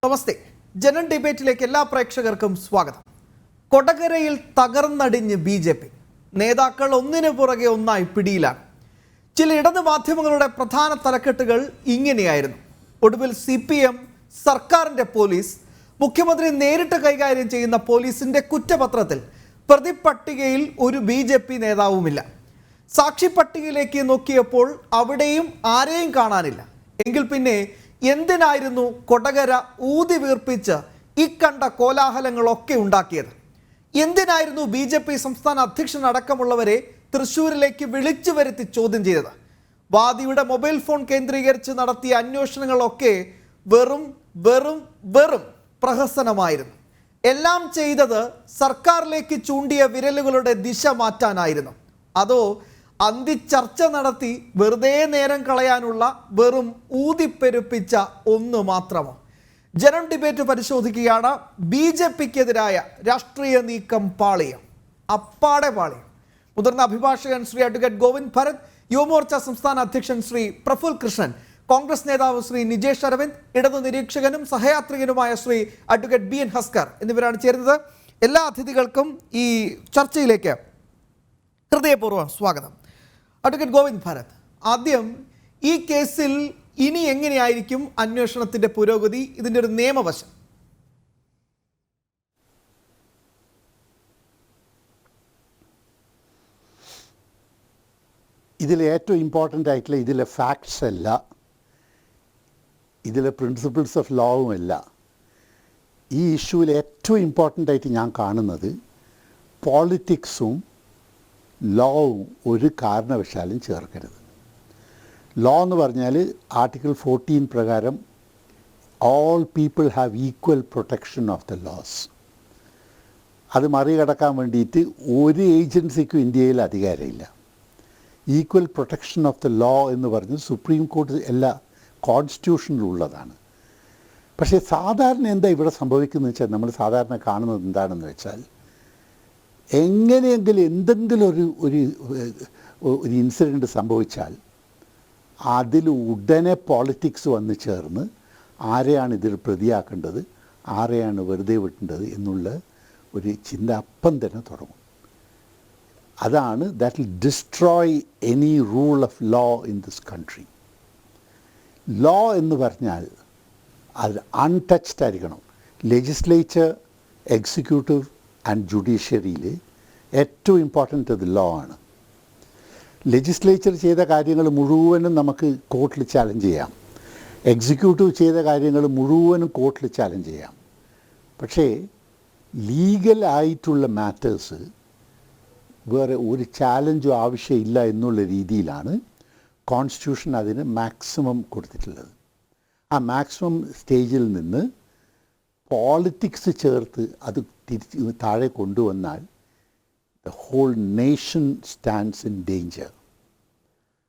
നമസ്തേ. ജനൻ ഡിബേറ്റിലേക്ക് എല്ലാ പ്രേക്ഷകർക്കും സ്വാഗതം. കൊടകരയിൽ തകർന്നടിഞ്ഞ് BJP നേതാക്കൾ ഒന്നിനു പുറകെ ഒന്നായി പിടിയിലാണ്. ചില ഇടത് മാധ്യമങ്ങളുടെ പ്രധാന തലക്കെട്ടുകൾ ഇങ്ങനെയായിരുന്നു: ഒടുവിൽ CPM, സർക്കാരിൻ്റെ പോലീസ്, മുഖ്യമന്ത്രി നേരിട്ട് കൈകാര്യം ചെയ്യുന്ന പോലീസിന്റെ കുറ്റപത്രത്തിൽ പ്രതിപട്ടികയിൽ ഒരു BJP നേതാവുമില്ല. സാക്ഷി പട്ടികയിലേക്ക് നോക്കിയപ്പോൾ അവിടെയും ആരെയും കാണാനില്ല. എങ്കിൽ പിന്നെ എന്തിനായിരുന്നു കൊടകര ഊതി വീർപ്പിച്ച് ഇക്കണ്ട കോലാഹലങ്ങളൊക്കെ ഉണ്ടാക്കിയത്? എന്തിനായിരുന്നു BJP സംസ്ഥാന അധ്യക്ഷൻ അടക്കമുള്ളവരെ തൃശ്ശൂരിലേക്ക് വിളിച്ചു വരുത്തി ചോദ്യം ചെയ്തത്? വാദിയുടെ മൊബൈൽ ഫോൺ കേന്ദ്രീകരിച്ച് നടത്തിയ അന്വേഷണങ്ങളൊക്കെ വെറും വെറും വെറും പ്രഹസനമായിരുന്നു. എല്ലാം ചെയ്തത് സർക്കാരിലേക്ക് ചൂണ്ടിയ വിരലുകളുടെ ദിശ മാറ്റാനായിരുന്നു. അതോ അന്തിച്ചർച്ച നടത്തി വെറുതെ നേരം കളയാനുള്ള വെറും ഊതിപ്പെരുപ്പിച്ച ഒന്ന് മാത്രമോ? ജനം ഡിബേറ്റ് പരിശോധിക്കുകയാണ്. BJPക്കെതിരായ രാഷ്ട്രീയ നീക്കം പാളിയം, അപ്പാടെ പാളിയം. മുതിർന്ന അഭിഭാഷകൻ ശ്രീ അഡ്വക്കേറ്റ് ഗോവിന്ദ് ഭരത്, യുവമോർച്ച സംസ്ഥാന അധ്യക്ഷൻ ശ്രീ പ്രഫുൽ കൃഷ്ണൻ, കോൺഗ്രസ് നേതാവ് ശ്രീ നിജേഷ് അരവിന്ദ്, ഇടതു നിരീക്ഷകനും സഹയാത്രികനുമായ ശ്രീ അഡ്വക്കേറ്റ് BN ഹസ്കർ എന്നിവരാണ് ചേരുന്നത്. എല്ലാ അതിഥികൾക്കും ഈ ചർച്ചയിലേക്ക് ഹൃദയപൂർവ്വം സ്വാഗതം. അഡ്വക്കേറ്റ് ഗോവിന്ദ് ഭരത്, ആദ്യം ഈ കേസിൽ ഇനി എങ്ങനെയായിരിക്കും അന്വേഷണത്തിന്റെ പുരോഗതി, ഇതിന്റെ ഒരു നിയമവശം? ഇതിലെ ഏറ്റവും ഇമ്പോർട്ടൻ്റ് ആയിട്ടുള്ള ഇതിലെ ഫാക്ട്സ് അല്ല, ഇതിലെ പ്രിൻസിപ്പിൾസ് ഓഫ് ലോവും അല്ല. ഈ ഇഷ്യൂവിൽ ഏറ്റവും ഇമ്പോർട്ടൻ്റ് ആയിട്ട് ഞാൻ കാണുന്നത് പോളിറ്റിക്സും ലോവും ഒരു കാരണവശാലും ചേർക്കരുത്. ലോ എന്ന് പറഞ്ഞാൽ ആർട്ടിക്കിൾ 14 പ്രകാരം all people have equal protection of the laws. അത് മറികടക്കാൻ വേണ്ടിയിട്ട് ഒരു ഏജൻസിക്കും ഇന്ത്യയിൽ അധികാരമില്ല. Equal protection of the law എന്ന് പറഞ്ഞ് സുപ്രീം കോടതി എല്ലാ കോൺസ്റ്റിറ്റ്യൂഷനിലുള്ളതാണ്. പക്ഷേ സാധാരണ എന്താ ഇവിടെ സംഭവിക്കുന്നത് വെച്ചാൽ, നമ്മൾ സാധാരണ കാണുന്നത് എന്താണെന്ന് വെച്ചാൽ, എങ്ങനെയെങ്കിലും എന്തെങ്കിലും ഒരു ഇൻസിഡൻറ്റ് സംഭവിച്ചാൽ അതിൽ ഉടനെ പോളിറ്റിക്സ് വന്ന് ചേർന്ന് ആരെയാണ് ഇതിൽ പ്രതിയാക്കേണ്ടത്, ആരെയാണ് വെറുതെ വിട്ടേണ്ടത് എന്നുള്ള ഒരു ചിന്ത അപ്പം തന്നെ തുടങ്ങും. അതാണ് that will destroy any rule of law in this country. Law എന്ന് പറഞ്ഞാൽ അത് അൺടച്ച്ഡ് ആയിരിക്കണം. ലെജിസ്ലേച്ചർ, എക്സിക്യൂട്ടീവ് ആൻഡ് ജുഡീഷ്യറിയിൽ ഏറ്റവും ഇമ്പോർട്ടൻ്റ് അത് ലോ ആണ്. ലെജിസ്ലേച്ചർ ചെയ്ത കാര്യങ്ങൾ മുഴുവനും നമുക്ക് കോർട്ടിൽ ചാലഞ്ച് ചെയ്യാം, എക്സിക്യൂട്ടീവ് ചെയ്ത കാര്യങ്ങൾ മുഴുവനും കോർട്ടിൽ ചാലഞ്ച് ചെയ്യാം. പക്ഷേ ലീഗൽ ആയിട്ടുള്ള മാറ്റേഴ്സ് വേറെ ഒരു ചാലഞ്ചും ആവശ്യമില്ല എന്നുള്ള രീതിയിലാണ് കോൺസ്റ്റിറ്റ്യൂഷൻ അതിന് മാക്സിമം കൊടുത്തിട്ടുള്ളത്. ആ മാക്സിമം സ്റ്റേജിൽ നിന്ന് പോളിറ്റിക്സ് ചേർത്ത് അത് തിരിച്ച് താഴെ കൊണ്ടുവന്നാൽ the whole nation stands in danger.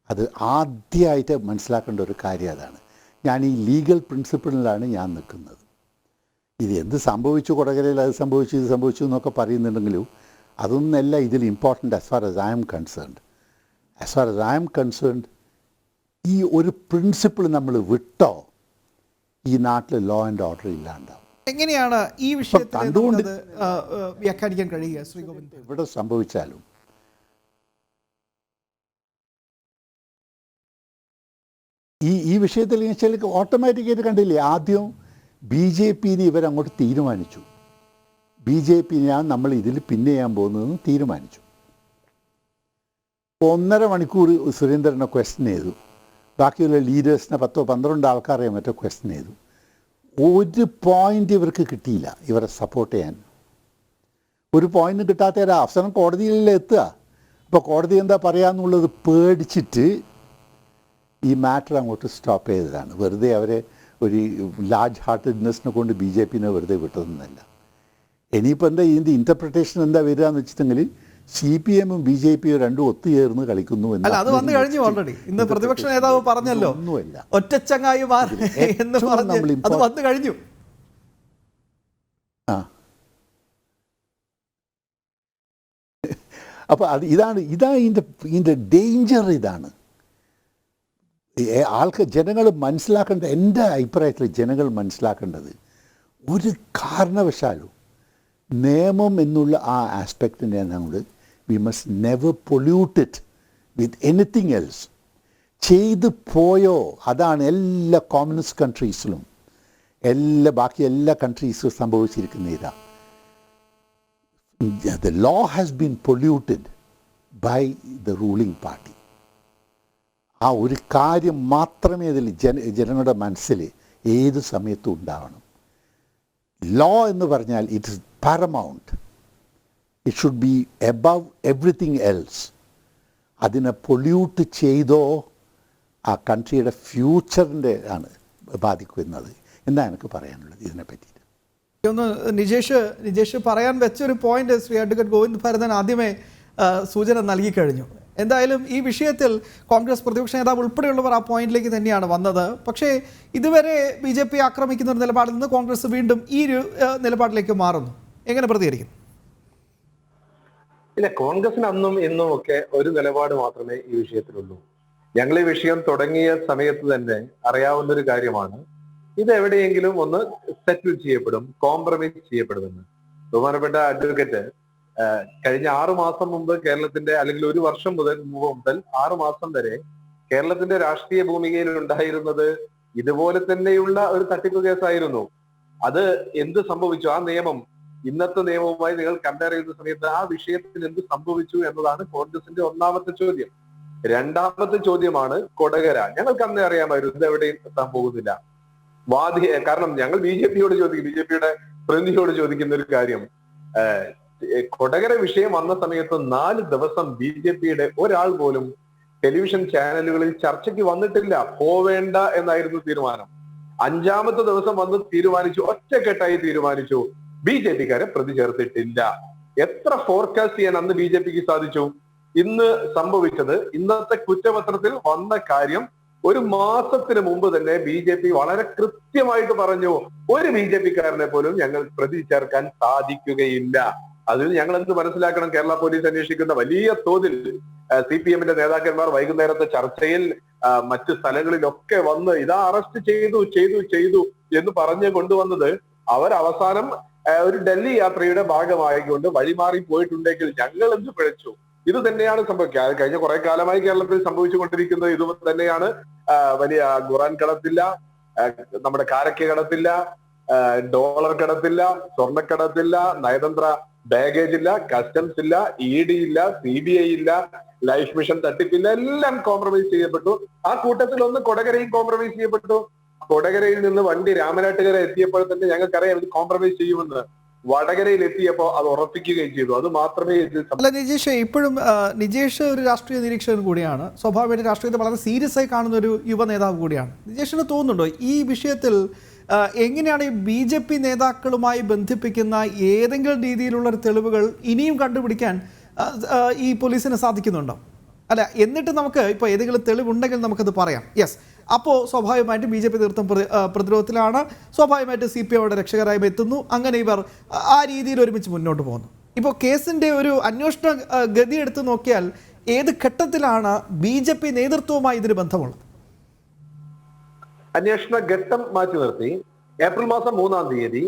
അത് ആദ്യമായിട്ട് മനസ്സിലാക്കേണ്ട ഒരു കാര്യം അതാണ്. ഞാൻ ഈ ലീഗൽ പ്രിൻസിപ്പിളിലാണ് ഞാൻ നിൽക്കുന്നത്. ഇത് എന്ത് സംഭവിച്ചു, കൊടകരയിൽ അത് സംഭവിച്ചു, ഇത് സംഭവിച്ചു എന്നൊക്കെ പറയുന്നുണ്ടെങ്കിലും അതൊന്നല്ല ഇതിൽ important as far as I M concerned. As far as I M concerned, ഈ ഒരു പ്രിൻസിപ്പിൾ നമ്മൾ വിട്ടോ ഈ നാട്ടിൽ ലോ ആൻഡ് ഓർഡർ ഇല്ലാണ്ടാവും. എങ്ങനെയാണ് ഈ വിഷയത്തിൽ വ്യാഖ്യാനിക്കാൻ കഴിയുക? ശ്രീ ഗോവിന്ദ്, ഇവിടെ സംഭവിച്ചാലും ഈ വിഷയത്തിൽ വെച്ചാൽ ഓട്ടോമാറ്റിക്കായിട്ട് കണ്ടില്ലേ, ആദ്യം BJP ഇവരങ്ങോട്ട് തീരുമാനിച്ചു. BJP നമ്മൾ ഇതിൽ പിന്നെ ചെയ്യാൻ പോകുന്നതെന്ന് തീരുമാനിച്ചു. 1.5 മണിക്കൂർ സുരേന്ദ്രനെ ക്വസ്റ്റ്യൻ ചെയ്തു, ബാക്കിയുള്ള ലീഡേഴ്സിനെ 10-12 ആൾക്കാരെ മറ്റോ ക്വസ്റ്റ്യൻ ചെയ്തു. ഒരു പോയിന്റ് ഇവർക്ക് കിട്ടിയില്ല ഇവരെ സപ്പോർട്ട് ചെയ്യാൻ. ഒരു പോയിന്റ് കിട്ടാത്ത അവസരം കോടതിയിലല്ലേ എത്തുക. അപ്പോൾ കോടതി എന്താ പറയാന്നുള്ളത് പേടിച്ചിട്ട് ഈ മാറ്റർ അങ്ങോട്ട് സ്റ്റോപ്പ് ചെയ്തതാണ്. വെറുതെ അവരെ ഒരു ലാർജ് ഹാർട്ടഡ്നെസ്സിനെ കൊണ്ട് BJP വെറുതെ വിട്ടതൊന്നുമല്ല. ഇനിയിപ്പോൾ എന്താ ഇതിൻ്റെ ഇൻ്റർപ്രിട്ടേഷൻ എന്താ വരിക എന്ന് വെച്ചിട്ടുണ്ടെങ്കിൽ CPM ഉം BJP രണ്ടും ഒത്തുചേർന്ന് കളിക്കുന്നു. അത് വന്നു കഴിഞ്ഞു ഓൾറെഡി. ഇന്ന് പ്രതിപക്ഷ നേതാവ് പറഞ്ഞല്ലോ, ഒന്നുമല്ല, ഒറ്റച്ചങ്ങായി എന്ന് പറഞ്ഞു, അത് വന്നു കഴിഞ്ഞു. അപ്പോൾ ഇതാണ് ഇതിൻ്റെ ഡേഞ്ചർ. ഇതാണ് ജനങ്ങൾ മനസ്സിലാക്കേണ്ടത്. എൻ്റെ അഭിപ്രായത്തിൽ ജനങ്ങൾ മനസ്സിലാക്കേണ്ടത് ഒരു കാരണവശാലും നിയമം എന്നുള്ള ആ ആസ്പെക്റ്റിനെ നമ്മൾ we must never pollute it with anything else. ചെയ്തു പോയോ അതാണ് എല്ലാ കോമ്യൂണിസ്റ്റ് കൺട്രീസിലും ബാക്കി എല്ലാ കൺട്രീസിലും സംഭവിച്ചിരിക്കുന്ന ഇതാ. The law has been polluted by the ruling party. ആ ഒരു കാര്യം മാത്രമേ ഇതിൽ ജനങ്ങളുടെ മനസ്സിൽ ഏത് സമയത്തും ഉണ്ടാവണം. ലോ എന്ന് പറഞ്ഞാൽ it is paramount. It should be above everything else. അതിനെ പൊല്യൂട്ട് ചെയ്തോ ആ കൺട്രിയുടെ ഫ്യൂച്ചറിൻ്റെ ആണ് ബാധിക്കുന്നത് എന്നാണ് എനിക്ക് പറയാനുള്ളത് ഇതിനെ പറ്റിയിട്ട്. ഒന്ന് നിജേഷ് പറയാൻ വെച്ചൊരു പോയിന്റ് ശ്രീ അഡ്വക്കേറ്റ് ഗോവിന്ദ് ഭരതൻ ആദ്യമേ സൂചന നൽകി കഴിഞ്ഞു. എന്തായാലും ഈ വിഷയത്തിൽ കോൺഗ്രസ് പ്രതിപക്ഷ നേതാവ് ഉൾപ്പെടെയുള്ളവർ ആ പോയിന്റിലേക്ക് തന്നെയാണ് വന്നത്. പക്ഷേ ഇതുവരെ BJP ആക്രമിക്കുന്ന ഒരു നിലപാടിൽ നിന്ന് കോൺഗ്രസ് വീണ്ടും ഈ ഒരു നിലപാടിലേക്ക് മാറുന്നു. എങ്ങനെ പ്രതികരിക്കും? ഇല്ല, കോൺഗ്രസിന് അന്നും ഇന്നും ഒക്കെ ഒരു നിലപാട് മാത്രമേ ഈ വിഷയത്തിലുള്ളൂ. ഞങ്ങൾ ഈ വിഷയം തുടങ്ങിയ സമയത്ത് തന്നെ അറിയാവുന്ന ഒരു കാര്യമാണ്, ഇത് എവിടെയെങ്കിലും ഒന്ന് സെറ്റിൽ ചെയ്യപ്പെടും, കോംപ്രമൈസ് ചെയ്യപ്പെടുമെന്ന്. ബഹുമാനപ്പെട്ട അഡ്വക്കേറ്റ് കഴിഞ്ഞ 6 മാസം മുമ്പ് കേരളത്തിന്റെ, അല്ലെങ്കിൽ ഒരു വർഷം മുതൽ 6 മാസം വരെ കേരളത്തിന്റെ രാഷ്ട്രീയ ഭൂമികയിൽ ഉണ്ടായിരുന്നത് ഇതുപോലെ തന്നെയുള്ള ഒരു തട്ടിപ്പ് കേസായിരുന്നു. അത് എന്ത് സംഭവിച്ചു? ആ നിയമം ഇന്നത്തെ നിയമവുമായി നിങ്ങൾ കമ്പയർ ചെയ്യുന്ന സമയത്ത് ആ വിഷയത്തിൽ എന്ത് സംഭവിച്ചു എന്നതാണ് കോൺഗ്രസിന്റെ ഒന്നാമത്തെ ചോദ്യം. രണ്ടാമത്തെ ചോദ്യമാണ് കൊടകര. ഞങ്ങൾക്ക് അന്നേ അറിയാമായിരുന്നു ഇത് എവിടെയും എത്താൻ പോകുന്നില്ല. കാരണം ഞങ്ങൾ BJPയുടെ പ്രതിനിധിയോട് ചോദിക്കുന്ന ഒരു കാര്യം, കൊടകര വിഷയം വന്ന സമയത്ത് 4 ദിവസം BJPയുടെ ഒരാൾ പോലും ടെലിവിഷൻ ചാനലുകളിൽ ചർച്ചയ്ക്ക് വന്നിട്ടില്ല. പോവേണ്ട എന്നായിരുന്നു തീരുമാനം. 5ാമത്തെ ദിവസം വന്ന് തീരുമാനിച്ചു, ഒറ്റക്കെട്ടായി തീരുമാനിച്ചു. BJPക്കാരെ പ്രതി ചേർത്തിട്ടില്ല. എത്ര ഫോർകാസ്റ്റ് ചെയ്യാൻ അന്ന് BJPക്ക് സാധിച്ചു? ഇന്ന് സംഭവിച്ചത്, ഇന്നത്തെ കുറ്റപത്രത്തിൽ വന്ന കാര്യം 1 മാസത്തിന് മുമ്പ് തന്നെ BJP വളരെ കൃത്യമായിട്ട് പറഞ്ഞു, ഒരു BJPക്കാരനെ പോലും ഞങ്ങൾ പ്രതി ചേർക്കാൻ സാധിക്കുകയില്ല. അതിൽ ഞങ്ങൾ എന്ത് മനസ്സിലാക്കണം? കേരള പോലീസ് അന്വേഷിക്കുന്ന വലിയ തോതിൽ CPM-ന്റെ നേതാക്കന്മാർ വൈകുന്നേരത്തെ ചർച്ചയിൽ മറ്റ് സ്ഥലങ്ങളിലൊക്കെ വന്ന് ഇതാ അറസ്റ്റ് ചെയ്തു എന്ന് പറഞ്ഞു കൊണ്ടുവന്നത്, അവർ അവസാനം ഒരു ഡൽഹി യാത്രയുടെ ഭാഗമായിക്കൊണ്ട് വഴിമാറി പോയിട്ടുണ്ടെങ്കിൽ ഞങ്ങൾ എന്ത് പിഴച്ചു? ഇത് തന്നെയാണ് സംഭവിക്കുക. കഴിഞ്ഞ കുറെ കാലമായി കേരളത്തിൽ സംഭവിച്ചുകൊണ്ടിരിക്കുന്നത് ഇത് തന്നെയാണ്. വലിയ ഖുറാൻ കടത്തില്ല, നമ്മുടെ കാരക്ക കടത്തില്ല, ഡോളർ കടത്തില്ല, സ്വർണ്ണക്കടത്തില്ല, നയതന്ത്ര ബാഗേജ് ഇല്ല, കസ്റ്റംസ് ഇല്ല, ED ഇല്ല, CBI ഇല്ല, ലൈഫ് മിഷൻ തട്ടിപ്പില്ല, എല്ലാം കോംപ്രമൈസ് ചെയ്യപ്പെട്ടു. ആ കൂട്ടത്തിൽ ഒന്ന് കൊടകരയും കോംപ്രമൈസ് ചെയ്യപ്പെട്ടു. കൊടകരയിൽ നിന്ന് വണ്ടി രാമനാട്ടുകര എത്തിയപ്പോൾ തന്നെ ഞങ്ങൾക്കറിയാം ഇത് കോംപ്രമൈസ് ചെയ്യുമെന്ന്. വടകരയിൽ എത്തിയപ്പോൾ അത് ഉറപ്പിക്കുകയും ചെയ്തു. അത് മാത്രമേ അല്ല നിജേഷ്, ഇപ്പോഴും നിജേഷ് ഒരു രാഷ്ട്രീയ നിരീക്ഷകൻ കൂടിയാണ്, സ്വാഭാവികമായിട്ട് രാഷ്ട്രീയത്തെ വളരെ സീരിയസ് ആയി കാണുന്ന ഒരു യുവ നേതാവ് കൂടിയാണ്. നിജേഷിന് തോന്നുന്നുണ്ടോ ഈ വിഷയത്തിൽ എങ്ങനെയാണ് ഈ BJP നേതാക്കളുമായി ബന്ധിപ്പിക്കുന്ന ഏതെങ്കിലും രീതിയിലുള്ള തെളിവുകൾ ഇനിയും കണ്ടുപിടിക്കാൻ ഈ പോലീസിന് സാധിക്കുന്നുണ്ടോ? അല്ല, എന്നിട്ട് നമുക്ക് ഇപ്പോൾ ഏതെങ്കിലും തെളിവുണ്ടെങ്കിൽ നമുക്കത് പറയാം. യെസ്, അപ്പോൾ സ്വാഭാവികമായിട്ടും BJP നേതൃത്വം പ്രതിരോധത്തിലാണ്, സ്വാഭാവികമായിട്ട് CPM രക്ഷകരായി എത്തുന്നു. അങ്ങനെ ഇവർ ആ രീതിയിൽ ഒരുമിച്ച് മുന്നോട്ട് പോകുന്നു. ഇപ്പോൾ കേസിൻ്റെ ഒരു അന്വേഷണ ഗതി എടുത്ത് നോക്കിയാൽ ഏത് ഘട്ടത്തിലാണ് BJP നേതൃത്വവുമായി ഇതിന് ബന്ധമുള്ളത്? അന്വേഷണ ഘട്ടം മാറ്റി നിർത്തി ഏപ്രിൽ മാസം 3-ാം തീയതി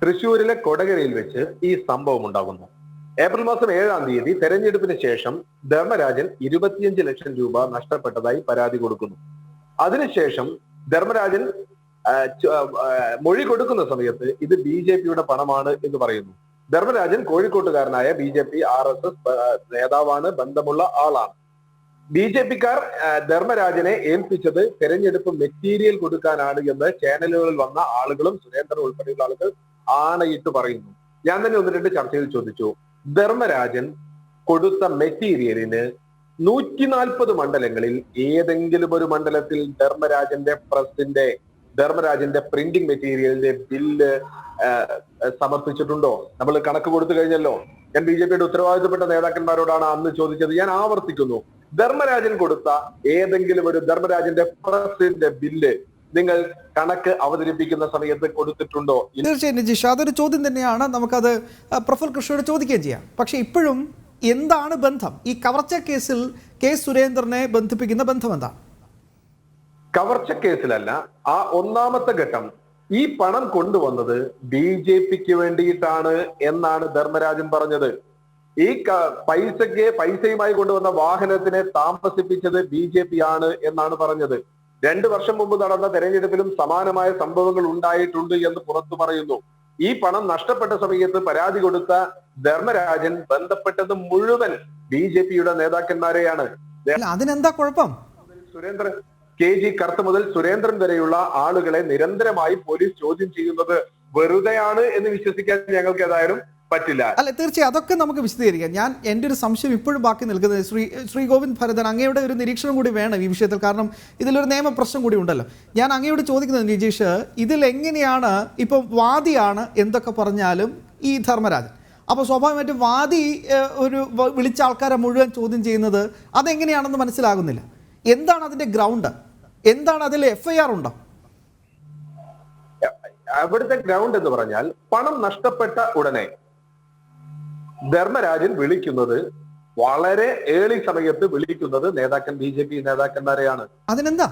തൃശ്ശൂരിലെ കൊടകരയിൽ വെച്ച് ഈ സംഭവം ഉണ്ടാകുന്നു. ഏപ്രിൽ മാസം 7-ാം തീയതി തെരഞ്ഞെടുപ്പിന് ശേഷം ധർമ്മരാജൻ 25 ലക്ഷം രൂപ നഷ്ടപ്പെട്ടതായി പരാതി കൊടുക്കുന്നു. അതിനുശേഷം ധർമ്മരാജൻ മൊഴി കൊടുക്കുന്ന സമയത്ത് ഇത് BJPയുടെ പണമാണ് എന്ന് പറയുന്നു. ധർമ്മരാജൻ കോഴിക്കോട്ടുകാരനായ BJP RSS നേതാവാണ്, ബന്ധമുള്ള ആളാണ്. BJPക്കാർ ധർമ്മരാജനെ ഏൽപ്പിച്ചത് തെരഞ്ഞെടുപ്പ് മെറ്റീരിയൽ കൊടുക്കാനാണ് എന്ന് ചാനലുകളിൽ വന്ന ആളുകളും സുരേന്ദ്രൻ ഉൾപ്പെടെയുള്ള ആളുകൾ ആണയിട്ട് പറയുന്നു. ഞാൻ തന്നെ 1-2 ചർച്ചയിൽ ചോദിച്ചു, ധർമ്മരാജൻ കൊടുത്ത മെറ്റീരിയലിന് 140 മണ്ഡലങ്ങളിൽ ഏതെങ്കിലും ഒരു മണ്ഡലത്തിൽ ധർമ്മരാജന്റെ പ്രിന്റിംഗ് മെറ്റീരിയലിന്റെ ബില്ല് സമർപ്പിച്ചിട്ടുണ്ടോ? നമ്മൾ കണക്ക് കൊടുത്തു കഴിഞ്ഞല്ലോ. ഞാൻ BJPയുടെ ഉത്തരവാദിത്തപ്പെട്ട നേതാക്കന്മാരോടാണ് അന്ന് ചോദിച്ചത്. ഞാൻ ആവർത്തിക്കുന്നു, ധർമ്മരാജൻ കൊടുത്ത ഏതെങ്കിലും ഒരു ധർമ്മരാജന്റെ പ്രസിന്റെ ബില്ല് നിങ്ങൾ കണക്ക് അവതരിപ്പിക്കുന്ന സമയത്ത് കൊടുത്തിട്ടുണ്ടോ? തീർച്ചയായും നിജീഷ്, അതൊരു ചോദ്യം തന്നെയാണ്. നമുക്കത് പ്രഫുൽ കൃഷ്ണയോട് ചോദിക്കുകയും ചെയ്യാം. പക്ഷെ ഇപ്പോഴും എന്താണ് ബന്ധം? ഈ കവർച്ച കേസിൽ സുരേന്ദ്രനെ ബന്ധിപ്പിക്കുന്ന ബന്ധം എന്താണ്? കവർച്ച കേസിലല്ല, ആ 1-ാമത്തെ ഘട്ടം ഈ പണം കൊണ്ടുവന്നത് BJPക്ക് വേണ്ടിയിട്ടാണ് എന്നാണ് ധർമ്മരാജൻ പറഞ്ഞത്. ഈ പൈസയുമായി കൊണ്ടുവന്ന വാഹനത്തിനെ താമസിപ്പിച്ചത് BJP ആണ് എന്നാണ് പറഞ്ഞത്. 2 വർഷം മുമ്പ് നടന്ന തെരഞ്ഞെടുപ്പിലും സമാനമായ സംഭവങ്ങൾ ഉണ്ടായിട്ടുണ്ട് എന്ന് പുറത്തു പറയുന്നു. ഈ പണം നഷ്ടപ്പെട്ട സമയത്ത് പരാതി കൊടുത്ത ധർമ്മരാജൻ ബന്ധപ്പെട്ടത് മുഴുവൻ BJPയുടെ നേതാക്കന്മാരെയാണ്. അതിനെന്താ കുഴപ്പം? സുരേന്ദ്രൻ KG കർത്ത് മുതൽ സുരേന്ദ്രൻ വരെയുള്ള ആളുകളെ നിരന്തരമായി പോലീസ് ചോദ്യം ചെയ്യുന്നത് വെറുതെയാണ് എന്ന് വിശ്വസിക്കാൻ ഞങ്ങൾക്ക് ഏതായാലും പറ്റില്ല. അല്ല, തീർച്ചയായും അതൊക്കെ നമുക്ക് വിശദീകരിക്കാം. എൻ്റെ ഒരു സംശയം ഇപ്പോഴും ബാക്കി നിൽക്കുന്നത് ശ്രീ ഗോവിന്ദ് ഭരതൻ, അങ്ങയുടെ ഒരു നിരീക്ഷണം കൂടി വേണം ഈ വിഷയത്തിൽ. കാരണം ഇതിലൊരു നിയമപ്രശ്നം കൂടി ഉണ്ടല്ലോ. ഞാൻ അങ്ങയോട് ചോദിക്കുന്നത് നിജീഷ്, ഇതിൽ എങ്ങനെയാണ് ഇപ്പം വാദിയാണ് എന്തൊക്കെ പറഞ്ഞാലും ഈ ധർമ്മരാജൻ, അപ്പോൾ സ്വാഭാവികമായിട്ടും വാദി വിളിച്ച ആൾക്കാരെ മുഴുവൻ ചോദ്യം ചെയ്യുന്നത് അതെങ്ങനെയാണെന്ന് മനസ്സിലാകുന്നില്ല. എന്താണ് അതിന്റെ ഗ്രൗണ്ട്? എന്താണ് അതിൽ FIR ഉണ്ടോ? അവിടുത്തെ ഗ്രൗണ്ട് എന്ന് പറഞ്ഞാൽ പണം നഷ്ടപ്പെട്ട ഉടനെ ധർമ്മരാജൻ വിളിക്കുന്നത്, വളരെ ഏർലി സമയത്ത് വിളിക്കുന്നത് BJP നേതാക്കന്മാരെയാണ്. അതിനെന്താ?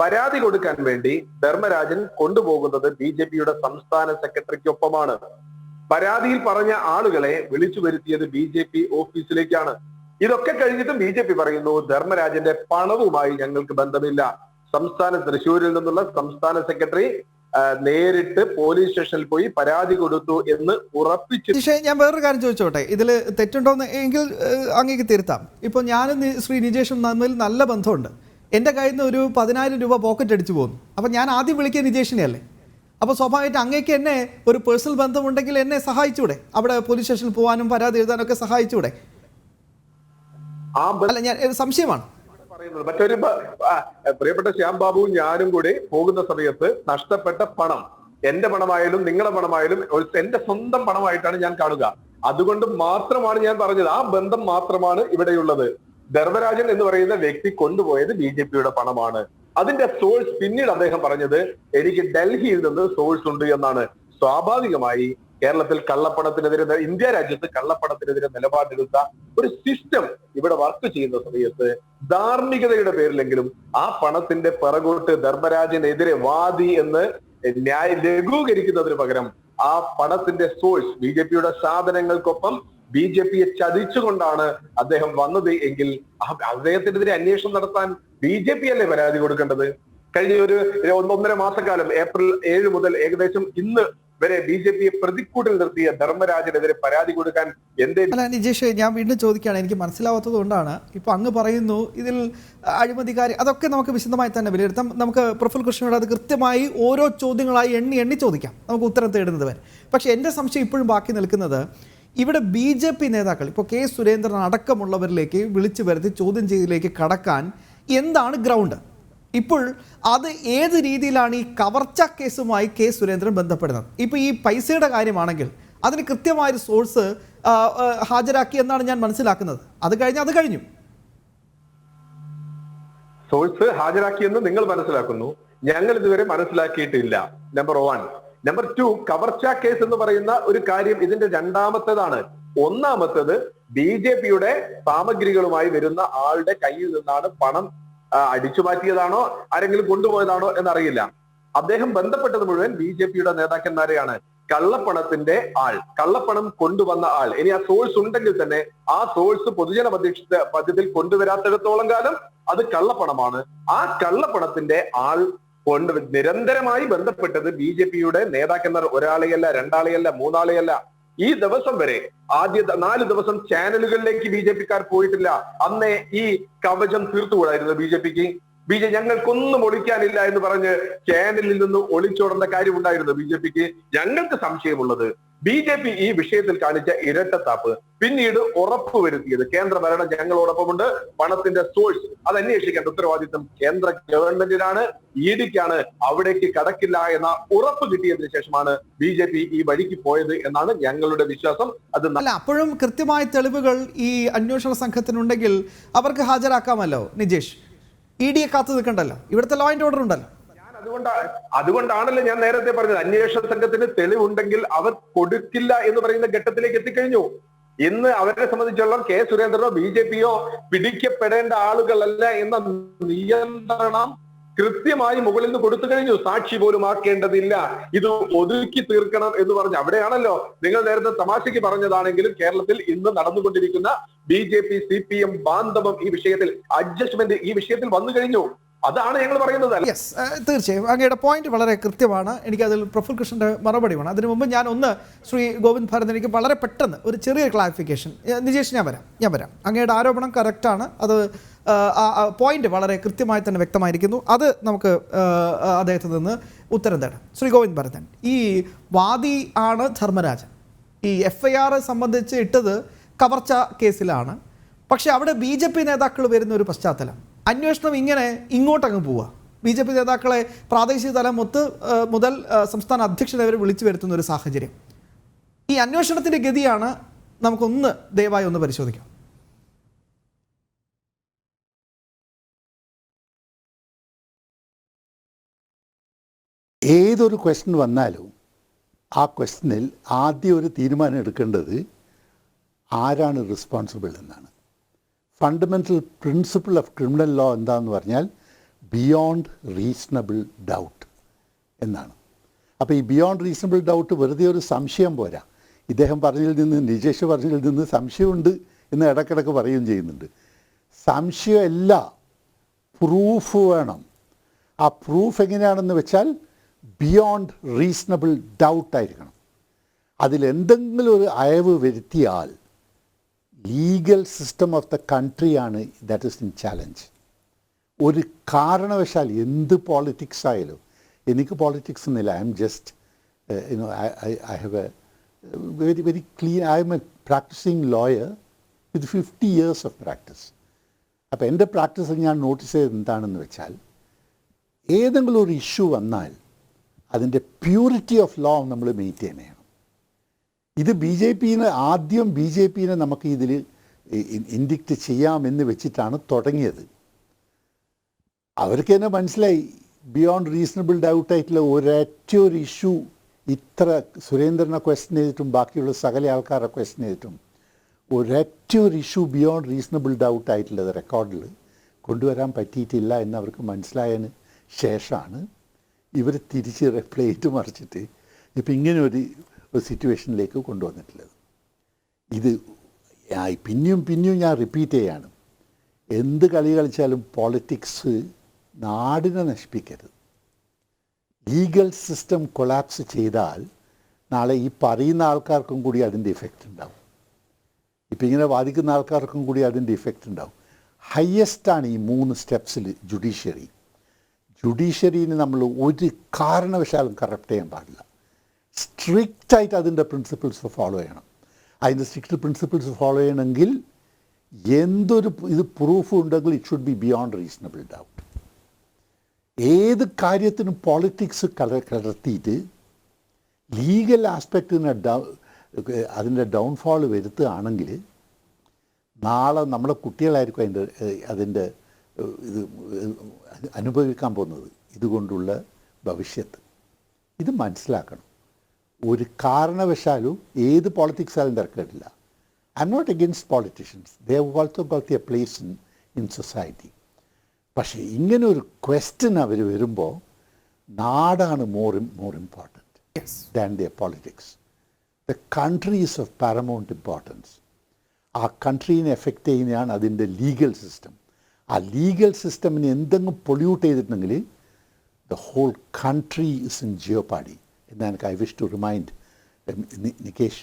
പരാതി കൊടുക്കാൻ വേണ്ടി ധർമ്മരാജൻ കൊണ്ടുപോകുന്നത് BJPയുടെ സംസ്ഥാന സെക്രട്ടറിക്കൊപ്പമാണ്. പരാതിയിൽ പറഞ്ഞ ആളുകളെ വിളിച്ചു വരുത്തിയത് BJP ഓഫീസിലേക്കാണ്. ഇതൊക്കെ കഴിഞ്ഞിട്ടും BJP പറയുന്നു ധർമ്മരാജന്റെ പണവുമായി ഞങ്ങൾക്ക് ബന്ധമില്ല. തൃശ്ശൂരിൽ നിന്നുള്ള സംസ്ഥാന സെക്രട്ടറി നേരിട്ട് പോലീസ് സ്റ്റേഷനിൽ പോയി പരാതി കൊടുത്തു എന്ന് ഉറപ്പിച്ചു. ഞാൻ വേറൊരു കാര്യം ചോദിച്ചോട്ടെ, ഇതിൽ തെറ്റുണ്ടോന്ന് എങ്കിൽ അങ്ങേക്ക് തിരുത്താം. ഇപ്പോൾ ഞാനും ശ്രീ നിജേഷും തമ്മിൽ നല്ല ബന്ധമുണ്ട്. എൻ്റെ കയ്യിൽ നിന്ന് ഒരു 10,000 രൂപ പോക്കറ്റ് അടിച്ചു പോകുന്നു. അപ്പം ഞാൻ ആദ്യം വിളിക്കുക നിജേഷിനെ അല്ലേ? അപ്പോൾ സ്വാഭാവികമായിട്ട് അങ്ങേക്ക് എന്നെ ഒരു പേഴ്സണൽ ബന്ധമുണ്ടെങ്കിൽ എന്നെ സഹായിച്ചൂടെ? അവിടെ പോലീസ് സ്റ്റേഷനിൽ പോകാനും പരാതി എഴുതാനൊക്കെ സഹായിച്ചൂടെ? അല്ല, ഞാൻ സംശയമാണ് പറയുന്നത്. മറ്റൊരു പ്രിയപ്പെട്ട ശ്യാം ബാബുവും ഞാനും കൂടി പോകുന്ന സമയത്ത് നഷ്ടപ്പെട്ട പണം എന്റെ പണമായാലും നിങ്ങളുടെ പണമായാലും എന്റെ സ്വന്തം പണമായിട്ടാണ് ഞാൻ കാണുക. അതുകൊണ്ട് മാത്രമാണ് ഞാൻ പറഞ്ഞത്, ആ ബന്ധം മാത്രമാണ് ഇവിടെയുള്ളത്. ധർമ്മരാജൻ എന്ന് പറയുന്ന വ്യക്തി കൊണ്ടുപോയത് BJPയുടെ പണമാണ്. അതിന്റെ സോഴ്സ് പിന്നീട് അദ്ദേഹം പറഞ്ഞത് എനിക്ക് ഡൽഹിയിൽ നിന്ന് സോഴ്സ് ഉണ്ട് എന്നാണ്. സ്വാഭാവികമായി കേരളത്തിൽ കള്ളപ്പണത്തിനെതിരെ, ഇന്ത്യ രാജ്യത്ത് കള്ളപ്പണത്തിനെതിരെ നിലപാടെടുത്ത ഒരു സിസ്റ്റം ഇവിടെ വർക്ക് ചെയ്യുന്ന സമയത്ത് ധാർമ്മികതയുടെ പേരിലെങ്കിലും ആ പണത്തിന്റെ പിറകോട്ട് ധർമ്മരാജനെതിരെ വാദി എന്ന് ലഘൂകരിക്കുന്നതിന് പകരം ആ പണത്തിന്റെ സോഴ്സ് BJPയുടെ സാധനങ്ങൾക്കൊപ്പം BJPയെ ചതിച്ചുകൊണ്ടാണ് അദ്ദേഹം വന്നത് എങ്കിൽ അദ്ദേഹത്തിനെതിരെ അന്വേഷണം നടത്താൻ BJP അല്ലേ പരാതി കൊടുക്കേണ്ടത്? കഴിഞ്ഞ ഒരു 1.5 മാസക്കാലം ഏപ്രിൽ 7 മുതൽ ഏകദേശം ഇന്ന് വരെ BJPയെ പ്രതിക്കൂട്ടിൽ നിർത്തിയ ധർമ്മരാജനെതിരെ പരാതി കൊടുക്കാൻ അല്ല നിജേഷ്, ഞാൻ വീണ്ടും ചോദിക്കുകയാണ്, എനിക്ക് മനസ്സിലാവാത്തത് കൊണ്ടാണ്. ഇപ്പൊ അങ്ങ് പറയുന്നു ഇതിൽ അഴിമതിക്കാരി, അതൊക്കെ നമുക്ക് വിശദമായി തന്നെ വിലയിരുത്താം. നമുക്ക് പ്രഫുൽ കൃഷ്ണയോട് അത് കൃത്യമായി ഓരോ ചോദ്യങ്ങളായി എണ്ണി ചോദിക്കാം, നമുക്ക് ഉത്തരം തേടുന്നത് വരെ. പക്ഷെ എൻ്റെ സംശയം ഇപ്പോഴും ബാക്കി നിൽക്കുന്നത്, ഇവിടെ BJP നേതാക്കൾ ഇപ്പോൾ K. സുരേന്ദ്രൻ അടക്കമുള്ളവരിലേക്ക് വിളിച്ചു വരുത്തി ചോദ്യം ചെയ്തതിലേക്ക് കടക്കാൻ എന്താണ് ഗ്രൗണ്ട്? ഇപ്പോൾ അത് ഏത് രീതിയിലാണ് ഈ കവർച്ച കേസുമായി K. സുരേന്ദ്രൻ ബന്ധപ്പെടുന്നത്? ഇപ്പോൾ ഈ പൈസയുടെ കാര്യമാണെങ്കിൽ അതിന് കൃത്യമായൊരു സോഴ്സ് ഹാജരാക്കി എന്നാണ് ഞാൻ മനസ്സിലാക്കുന്നത്. അത് കഴിഞ്ഞു. സോഴ്സ് ഹാജരാക്കിയെന്ന് നിങ്ങൾ മനസ്സിലാക്കുന്നു, ഞങ്ങൾ ഇതുവരെ മനസ്സിലാക്കിയിട്ടില്ല. നമ്പർ 1. നമ്പർ 2, കവർച്ച കേസ് എന്ന് പറയുന്ന ഒരു കാര്യം ഇതിന്റെ രണ്ടാമത്തേതാണ്. ഒന്നാമത്തേത് BJPയുടെ സാമഗ്രികളുമായി വരുന്ന ആളുടെ കയ്യിൽ നിന്നാണ് പണം അടിച്ചു മാറ്റിയതാണോ ആരെങ്കിലും കൊണ്ടുപോയതാണോ എന്നറിയില്ല. അദ്ദേഹം ബന്ധപ്പെട്ടത് മുഴുവൻ BJPയുടെ നേതാക്കന്മാരെയാണ്. കള്ളപ്പണത്തിന്റെ ആൾ, കള്ളപ്പണം കൊണ്ടുവന്ന ആൾ, ഇനി ആ സോഴ്സ് ഉണ്ടെങ്കിൽ തന്നെ ആ സോഴ്സ് പൊതുജന മധ്യത്തിൽ കൊണ്ടുവരാത്തിടത്തോളം കാലം അത് കള്ളപ്പണമാണ്. ആ കള്ളപ്പണത്തിന്റെ ആൾ നിരന്തരമായി ബന്ധപ്പെട്ടത് BJPയുടെ നേതാക്കന്മാർ, ഒരാളെയല്ല, രണ്ടാളെയല്ല, മൂന്നാളെയല്ല. ഈ ദിവസം വരെ ആദ്യത്തെ 4 ദിവസം ചാനലുകളിലേക്ക് BJPക്കാർ പോയിട്ടില്ല. അന്നേ ഈ കവചം തീർത്തുകൂടായിരുന്നു BJPക്ക്. ഞങ്ങൾക്കൊന്നും ഒളിക്കാനില്ല എന്ന് പറഞ്ഞ് ചാനലിൽ നിന്ന് ഒളിച്ചോടേണ്ട കാര്യമുണ്ടായിരുന്നു BJPക്ക്. ഞങ്ങൾക്ക് സംശയമുള്ളത് BJP ഈ വിഷയത്തിൽ കാണിച്ച ഇരട്ടത്താപ്പ് പിന്നീട് ഉറപ്പുവരുത്തിയത്, കേന്ദ്ര ഭരണം ഞങ്ങളോടൊപ്പമുണ്ട്, പണത്തിന്റെ സോഴ്സ് അത് അന്വേഷിക്കേണ്ട ഉത്തരവാദിത്വം കേന്ദ്ര ഗവൺമെന്റിനാണ്, EDക്കാണ്, അവിടേക്ക് കടക്കില്ല എന്ന ഉറപ്പ് കിട്ടിയതിനു ശേഷമാണ് BJP ഈ വഴിക്ക് പോയത് എന്നാണ് ഞങ്ങളുടെ വിശ്വാസം. അത് അല്ല, അപ്പോഴും കൃത്യമായ തെളിവുകൾ ഈ അന്വേഷണ സംഘത്തിനുണ്ടെങ്കിൽ അവർക്ക് ഹാജരാക്കാമല്ലോ നിജേഷ്. EDയെ കാത്തു നിൽക്കണ്ടല്ലോ, ഇവിടുത്തെ ലോ ആൻഡ് ഓർഡർ ഉണ്ടല്ലോ. അതുകൊണ്ടാണല്ലോ ഞാൻ നേരത്തെ പറഞ്ഞത്, അന്വേഷണ സംഘത്തിന് തെളിവുണ്ടെങ്കിൽ അവർ കൊടുക്കില്ല എന്ന് പറയുന്ന ഘട്ടത്തിലേക്ക് എത്തിക്കഴിഞ്ഞു. ഇന്ന് അവരെ സംബന്ധിച്ചിടത്തോളം K. സുരേന്ദ്രനോ BJPയോ പിടിക്കപ്പെടേണ്ട ആളുകളല്ല എന്ന നിയന്ത്രണം കൃത്യമായി മുകളിൽ നിന്ന് കൊടുത്തു കഴിഞ്ഞു. സാക്ഷി പോലും ആക്കേണ്ടതില്ല, ഇത് ഒതുക്കി തീർക്കണം എന്ന് പറഞ്ഞു. അവിടെയാണല്ലോ നിങ്ങൾ നേരത്തെ തമാശയ്ക്ക് പറഞ്ഞതാണെങ്കിലും കേരളത്തിൽ ഇന്ന് നടന്നുകൊണ്ടിരിക്കുന്ന BJP CPM ബാന്ധവം ഈ വിഷയത്തിൽ, അഡ്ജസ്റ്റ്മെന്റ് ഈ വിഷയത്തിൽ വന്നു കഴിഞ്ഞു. അതാണ് ഞങ്ങൾ പറയുന്നത്. യെസ്, തീർച്ചയായും അങ്ങയുടെ പോയിന്റ് വളരെ കൃത്യമാണ്. എനിക്കതിൽ പ്രഫുൽ കൃഷ്ണൻ്റെ മറുപടി വേണം. അതിനു മുമ്പ് ഞാൻ ഒന്ന് ശ്രീ ഗോവിന്ദ് ഭാരത്, എനിക്ക് വളരെ പെട്ടെന്ന് ഒരു ചെറിയ ക്ലാരിഫിക്കേഷൻ. നിജേഷ്, ഞാൻ വരാം. അങ്ങയുടെ ആരോപണം കറക്റ്റാണ്. അത് പോയിന്റ് വളരെ കൃത്യമായി തന്നെ വ്യക്തമായിരിക്കുന്നു. അത് നമുക്ക് അദ്ദേഹത്തിൽ നിന്ന് ഉത്തരം തേടാം. ശ്രീ ഗോവിന്ദ് ഭരതൻ, ഈ വാദി ആണ് ധർമ്മരാജൻ. ഈ FIR സംബന്ധിച്ച് ഇട്ടത് കവർച്ച കേസിലാണ്. പക്ഷെ അവിടെ BJP നേതാക്കൾ വരുന്ന ഒരു പശ്ചാത്തലം, അന്വേഷണം ഇങ്ങനെ ഇങ്ങോട്ടങ്ങ് പോവുക. BJP നേതാക്കളെ പ്രാദേശിക തലം മുതൽ സംസ്ഥാന അധ്യക്ഷനെ വരെ വിളിച്ചു വരുത്തുന്ന ഒരു സാഹചര്യം. ഈ അന്വേഷണത്തിൻ്റെ ഗതിയാണ് നമുക്കൊന്ന് ദയവായി ഒന്ന് പരിശോധിക്കാം. ഏതൊരു ക്വസ്റ്റ്യൻ വന്നാലും ആ ക്വസ്റ്റ്യനിൽ ആദ്യം ഒരു തീരുമാനം എടുക്കേണ്ടത് ആരാണ് റെസ്പോൺസിബിൾ എന്നാണ്. Fundamental principle of criminal law എന്താണെന്ന് പറഞ്ഞാൽ ബിയോണ്ട് റീസണബിൾ ഡൗട്ട് എന്നാണ്. അപ്പോൾ ഈ ബിയോണ്ട് റീസണബിൾ ഡൗട്ട് വെറുതെ ഒരു സംശയം പോരാ. ഇദ്ദേഹം പറഞ്ഞതിൽ നിന്ന്, നിജേഷ് പറഞ്ഞതിൽ നിന്ന് സംശയമുണ്ട് എന്ന് ഇടയ്ക്കിടയ്ക്ക് പറയുകയും ചെയ്യുന്നുണ്ട്. സംശയമല്ല, പ്രൂഫ് വേണം. ആ പ്രൂഫ് എങ്ങനെയാണെന്ന് വെച്ചാൽ ബിയോണ്ട് റീസണബിൾ ഡൗട്ടായിരിക്കണം. അതിലെന്തെങ്കിലും ഒരു അയവ് വരുത്തിയാൽ ലീഗൽ സിസ്റ്റം ഓഫ് ദ കൺട്രിയാണ് ദാറ്റ് ഈസ് ഇൻ ചാലഞ്ച്. ഒരു കാരണവശാൽ എന്ത് പോളിറ്റിക്സ് ആയാലും, എനിക്ക് പോളിറ്റിക്സ് എന്നില്ല, I am just I have a very clean, I am a practising lawyer with 50 years of practice. അപ്പോൾ എൻ്റെ പ്രാക്ടീസിൽ ഞാൻ നോട്ടീസ് ചെയ്തത് എന്താണെന്ന് വെച്ചാൽ, ഏതെങ്കിലും ഒരു ഇഷ്യൂ വന്നാൽ അതിൻ്റെ പ്യൂരിറ്റി ഓഫ് ലോ നമ്മൾ മെയിൻറ്റെയിൻ ചെയ്യണം. ഇത് ആദ്യം ബി ജെ പിനെ നമുക്ക് ഇതിൽ ഇൻഡിക്റ്റ് ചെയ്യാമെന്ന് വെച്ചിട്ടാണ് തുടങ്ങിയത്. അവർക്ക് തന്നെ മനസ്സിലായി ബിയോണ്ട് റീസണബിൾ ഡൗട്ടായിട്ടുള്ള ഒരൊറ്റ ഒരു ഇഷ്യൂ ഇത്ര സുരേന്ദ്രനെ ക്വസ്റ്റ്യൻ ചെയ്തിട്ടും ബാക്കിയുള്ള സകല ആൾക്കാരെ ക്വസ്റ്റ്യൻ ചെയ്തിട്ടും ഒരൊറ്റ ഒരു ഇഷ്യൂ ബിയോണ്ട് റീസണബിൾ ഡൗട്ടായിട്ടുള്ളത് റെക്കോർഡിൽ കൊണ്ടുവരാൻ പറ്റിയിട്ടില്ല എന്ന് അവർക്ക് മനസ്സിലായതിന് ശേഷമാണ് ഇവർ തിരിച്ച് പ്ലേറ്റ് മറിച്ചിട്ട് ഇപ്പം ഇങ്ങനെ ഒരു സിറ്റുവേഷനിലേക്ക് കൊണ്ടുവന്നിട്ടുള്ളത്. ഇത് പിന്നെയും ഞാൻ റിപ്പീറ്റ് ചെയ്യാണ്, എന്ത് കളി കളിച്ചാലും പോളിറ്റിക്സ് നാടിനെ നശിപ്പിക്കരുത്. ലീഗൽ സിസ്റ്റം കൊളാപ്സ് ചെയ്താൽ നാളെ ഈ പറയുന്ന ആൾക്കാർക്കും കൂടി അതിൻ്റെ ഇഫക്റ്റ് ഉണ്ടാവും. ഇപ്പം ഇങ്ങനെ വാദിക്കുന്ന ആൾക്കാർക്കും കൂടി അതിൻ്റെ ഇഫക്റ്റ് ഉണ്ടാവും. ഹയസ്റ്റാണ് ഈ 3 സ്റ്റെപ്സിൽ ജുഡീഷ്യറിനെ നമ്മൾ ഒരു കാരണവശാലും കറപ്റ്റ് ചെയ്യാൻ പാടില്ല. സ്ട്രിക്റ്റായിട്ട് അതിൻ്റെ പ്രിൻസിപ്പിൾസ് ഫോളോ ചെയ്യണം. അതിൻ്റെ സ്ട്രിക്റ്റ് പ്രിൻസിപ്പിൾസ് ഫോളോ ചെയ്യണമെങ്കിൽ എന്തൊരു ഇത് പ്രൂഫ് ഉണ്ടെങ്കിൽ it should be beyond reasonable doubt. ഏത് കാര്യത്തിനും പോളിറ്റിക്സ് കലർത്തിയിട്ട് ലീഗൽ ആസ്പെക്റ്റിന് അതിൻ്റെ ഡൗൺഫോൾ വരുത്തുകയാണെങ്കിൽ നാളെ നമ്മുടെ കുട്ടികളായിരിക്കും അതിൻ്റെ ഇത് അനുഭവിക്കാൻ പോകുന്നത്, ഇതുകൊണ്ടുള്ള ഭവിഷ്യത്ത്. ഇത് മനസ്സിലാക്കണം. ഒരു കാരണവശാലും ഏത് പോളിറ്റിക്സ് ആയാലും തിരക്കില്ല. I am not against politicians, they have also got a place in society. പക്ഷേ ഇങ്ങനെ ഒരു ക്വസ്റ്റ്യൻ അവർ വരുമ്പോൾ നാടാണ് more important than their politics. The country is of paramount importance. ആ കൺട്രീനെ എഫക്റ്റ് ചെയ്യുന്നതാണ് അതിൻ്റെ ലീഗൽ സിസ്റ്റം. ആ ലീഗൽ സിസ്റ്റമിനെ എന്തെങ്കിലും പൊള്യൂട്ട് ചെയ്തിട്ടുണ്ടെങ്കിൽ the whole country is in jeopardy. And I wish to remind Nikesh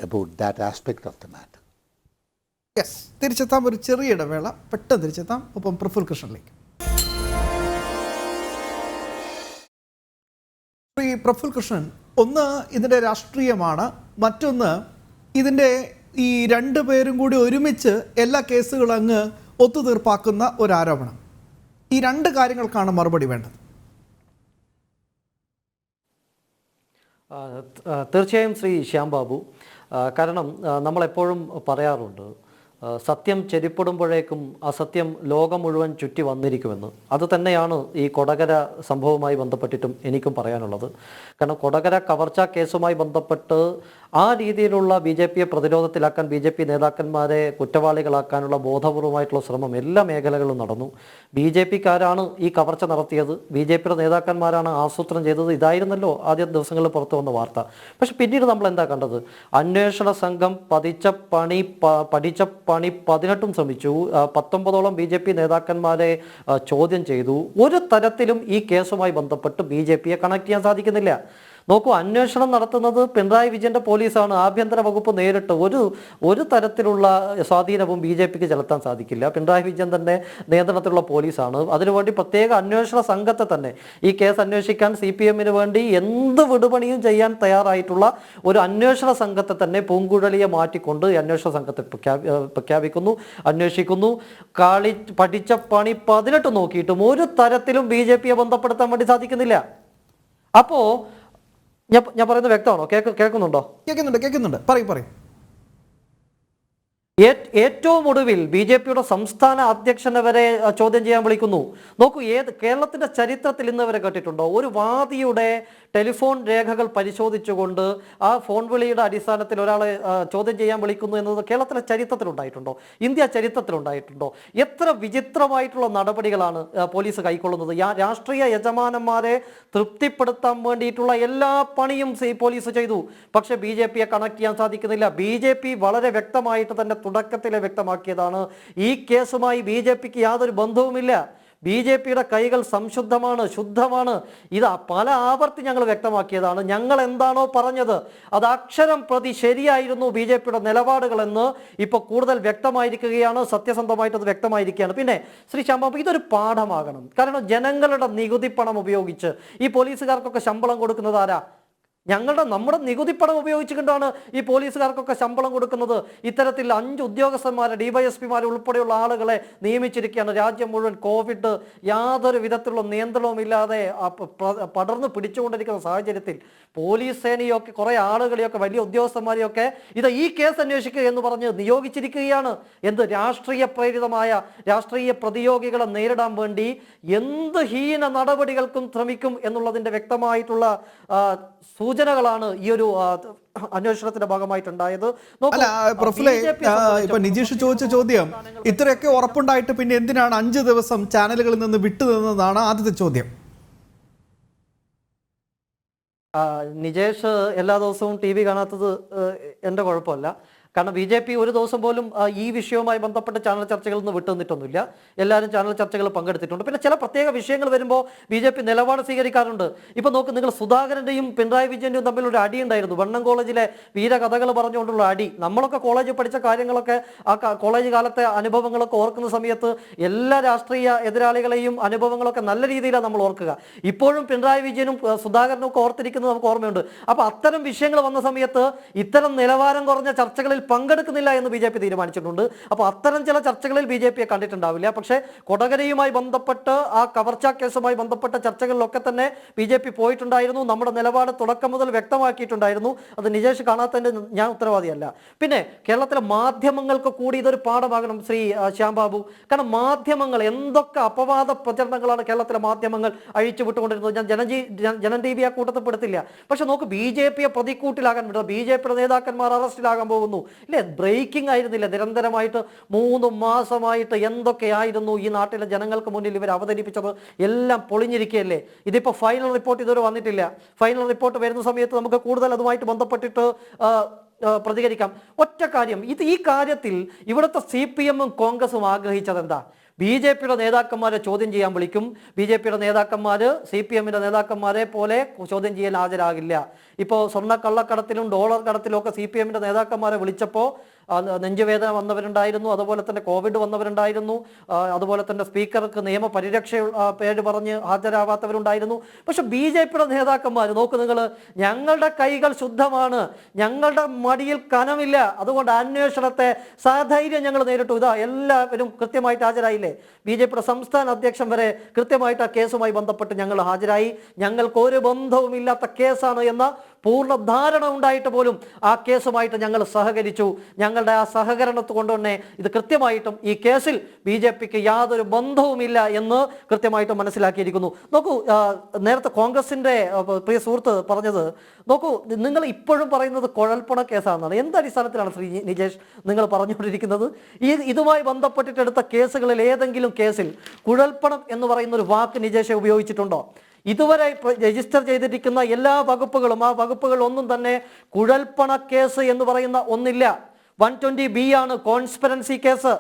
about that aspect of the matter. Yes, തിരിച്ചെത്താം. ഒരു ചെറിയ ഇടവേള, പെട്ടെന്ന് തിരിച്ചെത്താം. ഒപ്പം പ്രഫുൽ കൃഷ്ണനിലേക്ക്. ശ്രീ പ്രഫുൽ കൃഷ്ണൻ, ഒന്ന് ഇതിൻ്റെ രാഷ്ട്രീയമാണ്, മറ്റൊന്ന് ഇതിൻ്റെ ഈ 2 പേരും കൂടി ഒരുമിച്ച് എല്ലാ കേസുകളും അങ്ങ് ഒത്തുതീർപ്പാക്കുന്ന ഒരു ആരോപണം. ഈ 2 കാര്യങ്ങൾക്കാണ് മറുപടി വേണ്ടത്. തീർച്ചയായും ശ്രീ ശ്യാം ബാബു, കാരണം നമ്മളെപ്പോഴും പറയാറുണ്ട് സത്യം ചെരിപ്പെടുമ്പോഴേക്കും അസത്യം ലോകം മുഴുവൻ ചുറ്റി വന്നിരിക്കുമെന്ന്. അത് തന്നെയാണ് ഈ കൊടകര സംഭവവുമായി ബന്ധപ്പെട്ടിട്ടും എനിക്കും പറയാനുള്ളത്. കാരണം കൊടകര കവർച്ചാ കേസുമായി ബന്ധപ്പെട്ട് ആ രീതിയിലുള്ള BJPയെ പ്രതിരോധത്തിലാക്കാൻ BJP നേതാക്കന്മാരെ കുറ്റവാളികളാക്കാനുള്ള ബോധപൂർവമായിട്ടുള്ള ശ്രമം എല്ലാ മേഖലകളിലും നടന്നു. BJPക്കാരാണ് ഈ കവർച്ച നടത്തിയത്, BJPയുടെ നേതാക്കന്മാരാണ് ആസൂത്രണം ചെയ്തത്. ഇതായിരുന്നല്ലോ ആദ്യ ദിവസങ്ങളിൽ പുറത്തു വന്ന വാർത്ത. പക്ഷെ പിന്നീട് നമ്മൾ എന്താ കണ്ടത്? അന്വേഷണ സംഘം പഠിച്ച പണി 18 ശ്രമിച്ചു. 19ഓളം BJP നേതാക്കന്മാരെ ചോദ്യം ചെയ്തു. ഒരു തരത്തിലും ഈ കേസുമായി ബന്ധപ്പെട്ട് BJPയെ കണക്ട് ചെയ്യാൻ സാധിക്കുന്നില്ല. നോക്കൂ, അന്വേഷണം നടത്തുന്നത് പിണറായി വിജയന്റെ പോലീസാണ്. ആഭ്യന്തര വകുപ്പ് നേരിട്ട് ഒരു തരത്തിലുള്ള സ്വാധീനവും BJPക്ക് ചെലുത്താൻ സാധിക്കില്ല. പിണറായി വിജയൻ തന്നെ നിയന്ത്രണത്തിലുള്ള പോലീസാണ്. അതിനുവേണ്ടി പ്രത്യേക അന്വേഷണ സംഘത്തെ തന്നെ, ഈ കേസ് അന്വേഷിക്കാൻ CPMന് വേണ്ടി എന്ത് വിടുപണിയും ചെയ്യാൻ തയ്യാറായിട്ടുള്ള ഒരു അന്വേഷണ സംഘത്തെ തന്നെ പൂങ്കുഴലിയെ മാറ്റിക്കൊണ്ട് ഈ അന്വേഷണ സംഘത്തെ പ്രഖ്യാപിക്കുന്നു, അന്വേഷിക്കുന്നു. പഠിച്ച പണി 18 നോക്കിയിട്ടും ഒരു തരത്തിലും BJPയെ ബന്ധപ്പെടുത്താൻ വേണ്ടി സാധിക്കുന്നില്ല. അപ്പോ ഞാൻ പറയുന്നത് വ്യക്തമാണോ? കേൾക്കുന്നുണ്ടോ? കേൾക്കുന്നുണ്ട്. പറയും. ഏറ്റവും ഒടുവിൽ BJPയുടെ സംസ്ഥാന അധ്യക്ഷനെ വരെ ചോദ്യം ചെയ്യാൻ വിളിക്കുന്നു. നോക്കൂ, കേരളത്തിന്റെ ചരിത്രത്തിൽ ഇന്ന് വരെ കേട്ടിട്ടുണ്ടോ ഒരു വാദിയുടെ ടെലിഫോൺ രേഖകൾ പരിശോധിച്ചുകൊണ്ട് ആ ഫോൺ വിളിയുടെ അടിസ്ഥാനത്തിൽ ഒരാളെ ചോദ്യം ചെയ്യാൻ വിളിക്കുന്നു എന്നത് കേരളത്തിലെ ചരിത്രത്തിലുണ്ടായിട്ടുണ്ടോ? ഇന്ത്യ ചരിത്രത്തിലുണ്ടായിട്ടുണ്ടോ? എത്ര വിചിത്രമായിട്ടുള്ള നടപടികളാണ് പോലീസ് കൈക്കൊള്ളുന്നത്. രാഷ്ട്രീയ യജമാനന്മാരെ തൃപ്തിപ്പെടുത്താൻ വേണ്ടിയിട്ടുള്ള എല്ലാ പണിയും പോലീസ് ചെയ്തു. പക്ഷെ BJPയെ കണക്ട് ചെയ്യാൻ സാധിക്കുന്നില്ല. BJP വളരെ വ്യക്തമായിട്ട് തന്നെ തുടക്കത്തിലെ വ്യക്തമാക്കിയതാണ്, ഈ കേസുമായി BJPക്ക് യാതൊരു ബന്ധവുമില്ല. BJPയുടെ കൈകൾ സംശുദ്ധമാണ്, ശുദ്ധമാണ്. ഇത് പല ആവർത്തി ഞങ്ങൾ വ്യക്തമാക്കിയതാണ്. ഞങ്ങൾ എന്താണോ പറഞ്ഞത് അത് അക്ഷരം പ്രതി ശരിയായിരുന്നു BJPയുടെ നിലപാടുകളെന്ന് ഇപ്പോൾ കൂടുതൽ വ്യക്തമായിരിക്കുകയാണ്. സത്യസന്ധമായിട്ട് അത് വ്യക്തമായിരിക്കുകയാണ്. പിന്നെ ശ്രീ ശാംബാബു, ഇതൊരു പാഠമാകണം. കാരണം ജനങ്ങളുടെ നികുതി പണം ഉപയോഗിച്ച് ഈ പോലീസുകാർക്കൊക്കെ ശമ്പളം കൊടുക്കുന്നത് ആരാ? നമ്മുടെ നികുതി പണം ഉപയോഗിച്ചുകൊണ്ടാണ് ഈ പോലീസുകാർക്കൊക്കെ ശമ്പളം കൊടുക്കുന്നത്. ഇത്തരത്തിൽ 5 ഉദ്യോഗസ്ഥന്മാരെ, DYSPമാർ ഉൾപ്പെടെയുള്ള ആളുകളെ നിയമിച്ചിരിക്കുകയാണ്. രാജ്യം മുഴുവൻ കോവിഡ് യാതൊരു വിധത്തിലുള്ള നിയന്ത്രണവുമില്ലാതെ പടർന്നു പിടിച്ചുകൊണ്ടിരിക്കുന്ന സാഹചര്യത്തിൽ പോലീസ് സേനയൊക്കെ കുറേ ആളുകളെയൊക്കെ, വലിയ ഉദ്യോഗസ്ഥന്മാരെയൊക്കെ ഈ കേസ് അന്വേഷിക്കുക എന്ന് പറഞ്ഞ് നിയോഗിച്ചിരിക്കുകയാണ്. രാഷ്ട്രീയ പ്രേരിതമായ രാഷ്ട്രീയ പ്രതിയോഗികളെ നേരിടാൻ വേണ്ടി എന്ത് ഹീന നടപടികൾക്കും ശ്രമിക്കും എന്നുള്ളതിന്റെ വ്യക്തമായിട്ടുള്ള സൂചനകളാണ് ഈ ഒരു അന്വേഷണത്തിന്റെ ഭാഗമായിട്ടുണ്ടായത്. ഇപ്പൊ നിജീഷ് ചോദിച്ച ചോദ്യം, ഇത്രയൊക്കെ ഉറപ്പുണ്ടായിട്ട് പിന്നെ എന്തിനാണ് 5 ദിവസം ചാനലുകളിൽ നിന്ന് വിട്ടുനിന്നതാണ് ആദ്യത്തെ ചോദ്യം. നിജേഷ് എല്ലാ ദിവസവും TV കാണാത്തത് എൻ്റെ കുഴപ്പമല്ല. കാരണം BJP ഒരു ദിവസം പോലും ഈ വിഷയവുമായി ബന്ധപ്പെട്ട ചാനൽ ചർച്ചകളിൽ നിന്ന് വിട്ടുനിന്നിട്ടൊന്നുമില്ല. എല്ലാവരും ചാനൽ ചർച്ചകൾ പങ്കെടുത്തിട്ടുണ്ട്. പിന്നെ ചില പ്രത്യേക വിഷയങ്ങൾ വരുമ്പോൾ BJP നിലപാട് സ്വീകരിക്കാറുണ്ട്. ഇപ്പൊ നോക്ക്, നിങ്ങൾ സുധാകരന്റെയും പിണറായി വിജയന്റെയും തമ്മിൽ ഒരു അടി ഉണ്ടായിരുന്നു. വണ്ണം കോളേജിലെ വീരകഥകൾ പറഞ്ഞുകൊണ്ടുള്ള അടി. നമ്മളൊക്കെ കോളേജിൽ പഠിച്ച കാര്യങ്ങളൊക്കെ, ആ കോളേജ് കാലത്തെ അനുഭവങ്ങളൊക്കെ ഓർക്കുന്ന സമയത്ത് എല്ലാ രാഷ്ട്രീയ എതിരാളികളെയും അനുഭവങ്ങളൊക്കെ നല്ല രീതിയിലാണ് നമ്മൾ ഓർക്കുക. ഇപ്പോഴും പിണറായി വിജയനും സുധാകരനും ഒക്കെ ഓർത്തിരിക്കുന്നത് നമുക്ക് ഓർമ്മയുണ്ട്. അപ്പൊ അത്തരം വിഷയങ്ങൾ വന്ന സമയത്ത് ഇത്തരം നിലവാരം കുറഞ്ഞ ചർച്ചകളിൽ പങ്കെടുക്കുന്നില്ല എന്ന് BJP തീരുമാനിച്ചിട്ടുണ്ട്. അപ്പോൾ അത്തരം ചില ചർച്ചകളിൽ BJPയെ കണ്ടിട്ടുണ്ടാവില്ല. പക്ഷേ കൊടകരയുമായി ബന്ധപ്പെട്ട്, ആ കവർച്ചാ കേസുമായി ബന്ധപ്പെട്ട ചർച്ചകളിലൊക്കെ തന്നെ BJP പോയിട്ടുണ്ടായിരുന്നു. നമ്മുടെ നിലപാട് തുടക്കം മുതൽ വ്യക്തമാക്കിയിട്ടുണ്ടായിരുന്നു. അത് നിജേഷ് കാണാത്തതിൻ്റെ ഞാൻ ഉത്തരവാദിയല്ല. പിന്നെ കേരളത്തിലെ മാധ്യമങ്ങൾക്ക് കൂടി ഇതൊരു പാഠമാകണം ശ്രീ ശ്യാംബാബു. കാരണം മാധ്യമങ്ങൾ എന്തൊക്കെ അപവാദ പ്രചരണങ്ങളാണ് കേരളത്തിലെ മാധ്യമങ്ങൾ അഴിച്ചുവിട്ടുകൊണ്ടിരുന്നത്. ഞാൻ ജനം TV ആ കൂട്ടത്തിൽപ്പെടുത്തില്ല. പക്ഷെ നോക്ക്, BJPയെ പ്രതിക്കൂട്ടിലാകാൻ വിടുക, BJPയുടെ നേതാക്കന്മാർ അറസ്റ്റിലാകാൻ പോകുന്നു. ഇല്ലേ, ബ്രേക്കിംഗ് ആയിരുന്നില്ല നിരന്തരമായിട്ട് 3 മാസമായിട്ട് എന്തൊക്കെയായിരുന്നു ഈ നാട്ടിലെ ജനങ്ങൾക്ക് മുന്നിൽ ഇവർ അവതരിപ്പിച്ചത്? എല്ലാം പൊളിഞ്ഞിരിക്കുകയല്ലേ. ഇതിപ്പോൾ ഫൈനൽ റിപ്പോർട്ട് ഇതുവരെ വന്നിട്ടില്ല. ഫൈനൽ റിപ്പോർട്ട് വരുന്ന സമയത്ത് നമുക്ക് കൂടുതൽ അതുമായിട്ട് ബന്ധപ്പെട്ടിട്ട് പ്രതികരിക്കാം. ഒറ്റ കാര്യം, ഈ കാര്യത്തിൽ ഇവിടുത്തെ CPM-ഉം കോൺഗ്രസും ആഗ്രഹിച്ചത് എന്താ? BJPയുടെ നേതാക്കന്മാരെ ചോദ്യം ചെയ്യാൻ വിളിക്കും. BJPയുടെ നേതാക്കന്മാർ CPM-ന്റെ നേതാക്കന്മാരെ പോലെ ചോദ്യം ചെയ്യാൻ ഹാജരാകില്ല. ഇപ്പോൾ സ്വർണ്ണ കള്ളക്കടത്തിലും ഡോളർ കടത്തിലും ഒക്കെ CPM-ന്റെ നേതാക്കന്മാരെ വിളിച്ചപ്പോൾ നെഞ്ചുവേദന വന്നവരുണ്ടായിരുന്നു, അതുപോലെ തന്നെ കോവിഡ് വന്നവരുണ്ടായിരുന്നു, അതുപോലെ തന്നെ സ്പീക്കർക്ക് നിയമപരിരക്ഷ പേര് പറഞ്ഞ് ഹാജരാവാത്തവരുണ്ടായിരുന്നു. പക്ഷെ BJPയുടെ നേതാക്കന്മാർ നോക്ക് നിങ്ങൾ, ഞങ്ങളുടെ കൈകൾ ശുദ്ധമാണ്, ഞങ്ങളുടെ മടിയിൽ കനമില്ല, അതുകൊണ്ട് അന്വേഷണത്തെ സധൈര്യം ഞങ്ങൾ നേരിട്ടു. എല്ലാവരും കൃത്യമായിട്ട് ഹാജരായില്ലേ? BJPയുടെ സംസ്ഥാന അധ്യക്ഷൻ വരെ കൃത്യമായിട്ട് ആ കേസുമായി ബന്ധപ്പെട്ട് ഞങ്ങൾ ഹാജരായി. ഞങ്ങൾക്ക് ഒരു ബന്ധവുമില്ലാത്ത കേസാണ് എന്ന പൂർണ്ണ ധാരണ ഉണ്ടായിട്ട് പോലും ആ കേസുമായിട്ട് ഞങ്ങൾ സഹകരിച്ചു. ഞങ്ങളുടെ ആ സഹകരണത്ത് കൊണ്ട് തന്നെ ഇത് കൃത്യമായിട്ടും ഈ കേസിൽ BJPക്ക് യാതൊരു ബന്ധവുമില്ല എന്ന് കൃത്യമായിട്ടും മനസ്സിലാക്കിയിരിക്കുന്നു. നോക്കൂ, നേരത്തെ കോൺഗ്രസിന്റെ പ്രിയ സുഹൃത്ത് പറഞ്ഞത് നോക്കൂ, നിങ്ങൾ ഇപ്പോഴും പറയുന്നത് കുഴൽപ്പണ കേസാണെന്നാണ്. എന്തടിസ്ഥാനത്തിലാണ് ശ്രീ നിജേഷ് നിങ്ങൾ പറഞ്ഞുകൊണ്ടിരിക്കുന്നത്? ഇതുമായി ബന്ധപ്പെട്ടിട്ട് എടുത്ത കേസുകളിൽ ഏതെങ്കിലും കേസിൽ കുഴൽപ്പണം എന്ന് പറയുന്ന ഒരു വാക്ക് നിജേഷ് ഉപയോഗിച്ചിട്ടുണ്ടോ? ഇതുവരെ രജിസ്റ്റർ ചെയ്തിരിക്കുന്ന എല്ലാ വകുപ്പുകളും, ആ വകുപ്പുകൾ ഒന്നും തന്നെ കുഴൽപ്പണ കേസ് എന്ന് പറയുന്ന ഒന്നില്ല. 120B ആണ് conspiracy case,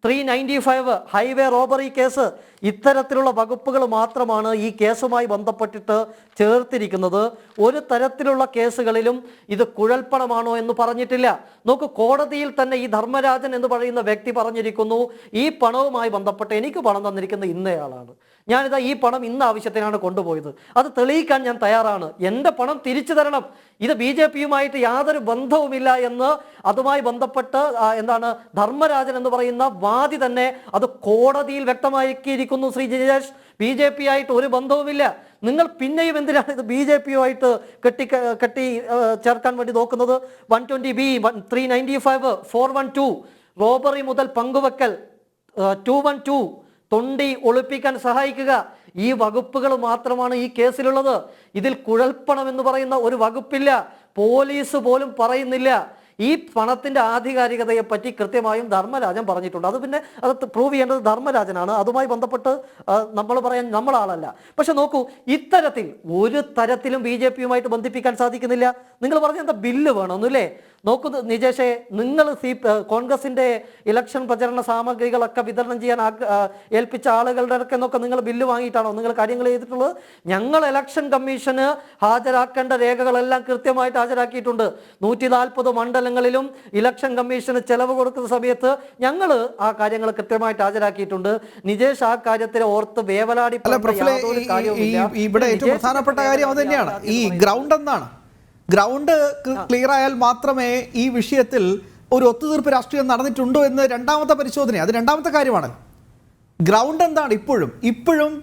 395 highway robbery case. ഇത്തരത്തിലുള്ള വകുപ്പുകൾ മാത്രമാണ് ഈ കേസുമായി ബന്ധപ്പെട്ടിട്ട് ചേർത്തിരിക്കുന്നത്. ഒരു തരത്തിലുള്ള കേസുകളിലും ഇത് കുഴൽപ്പണമാണോ എന്ന് പറഞ്ഞിട്ടില്ല. നോക്കൂ, കോടതിയിൽ തന്നെ ഈ ധർമ്മരാജൻ എന്ന് പറയുന്ന വ്യക്തി പറഞ്ഞിരിക്കുന്നു, ഈ പണവുമായി ബന്ധപ്പെട്ട് എനിക്ക് പണം തന്നിരിക്കുന്ന ഇന്നയാളാണ്, ഞാനിതാ ഈ പണം ഇന്ന ആവശ്യത്തിനാണ് കൊണ്ടുപോയത്, അത് തെളിയിക്കാൻ ഞാൻ തയ്യാറാണ്, എൻ്റെ പണം തിരിച്ചു തരണം, ഇത് BJPയുമായിട്ട് യാതൊരു ബന്ധവുമില്ല എന്ന് അതുമായി ബന്ധപ്പെട്ട് ധർമ്മരാജൻ എന്ന് പറയുന്ന വാദി തന്നെ അത് കോടതിയിൽ വ്യക്തമാക്കിയിരിക്കുന്നു. ശ്രീ നിജേഷ്, BJPയായിട്ട് ഒരു ബന്ധവുമില്ല. നിങ്ങൾ പിന്നെയും എന്തിനാണ് ഇത് BJPയുമായിട്ട് കെട്ടി ചേർക്കാൻ വേണ്ടി നോക്കുന്നത്? 120B, 395, 412 റോബറി മുതൽ പങ്കുവെക്കൽ, 212 തൊണ്ടി ഒളിപ്പിക്കാൻ സഹായിക്കുക, ഈ വകുപ്പുകൾ മാത്രമാണ് ഈ കേസിലുള്ളത്. ഇതിൽ കുഴൽപ്പണം എന്ന് പറയുന്ന ഒരു വകുപ്പില്ല. പോലീസ് പോലും പറയുന്നില്ല. ഈ പണത്തിന്റെ ആധികാരികതയെ പറ്റി കൃത്യമായും ധർമ്മരാജൻ പറഞ്ഞിട്ടുണ്ട്. അത് പ്രൂവ് ചെയ്യേണ്ടത് ധർമ്മരാജനാണ്. അതുമായി ബന്ധപ്പെട്ട് നമ്മൾ പറയാൻ നമ്മളാളല്ല. പക്ഷെ നോക്കൂ, ഇത്തരത്തിൽ ഒരു തരത്തിലും BJPയുമായിട്ട് ബന്ധിപ്പിക്കാൻ സാധിക്കുന്നില്ല. നിങ്ങൾ പറഞ്ഞ എന്താ ബില്ല് വേണമെന്നല്ലേ? നോക്കൂ നിജേഷേ, നിങ്ങൾ കോൺഗ്രസിന്റെ ഇലക്ഷൻ പ്രചരണ സാമഗ്രികളൊക്കെ വിതരണം ചെയ്യാൻ ഏൽപ്പിച്ച ആളുകളുടെ നിന്നൊക്കെ നിങ്ങൾ ബില്ല് വാങ്ങിയിട്ടാണോ നിങ്ങൾ കാര്യങ്ങൾ ചെയ്തിട്ടുള്ളത്? ഞങ്ങൾ ഇലക്ഷൻ കമ്മീഷന് ഹാജരാക്കേണ്ട രേഖകളെല്ലാം കൃത്യമായിട്ട് ഹാജരാക്കിയിട്ടുണ്ട്. 140 മണ്ഡലങ്ങളിലും ഇലക്ഷൻ കമ്മീഷന് ചെലവ് കൊടുക്കുന്ന സമയത്ത് ഞങ്ങൾ ആ കാര്യങ്ങൾ കൃത്യമായിട്ട് ഹാജരാക്കിയിട്ടുണ്ട്. നിജേഷ് ആ കാര്യത്തിൽ ഓർത്ത് വേവലാടി യാതൊരു കാര്യവുമില്ല. ഇവിടെ ഏറ്റവും പ്രധാനപ്പെട്ട കാര്യം അത് തന്നെയാണ്. ഈ ഗ്രൗണ്ട് എന്താണ്? ഗ്രൗണ്ട് ക്ലിയർ ആയാൽ മാത്രമേ ഈ വിഷയത്തിൽ ഒരു ഒത്തുതീർപ്പ് രാഷ്ട്രീയം നടന്നിട്ടുണ്ടോ എന്ന് രണ്ടാമത്തെ പരിശോധന, അത് രണ്ടാമത്തെ കാര്യമാണ്. ഗ്രൗണ്ട് എന്താണ് ഇപ്പോഴും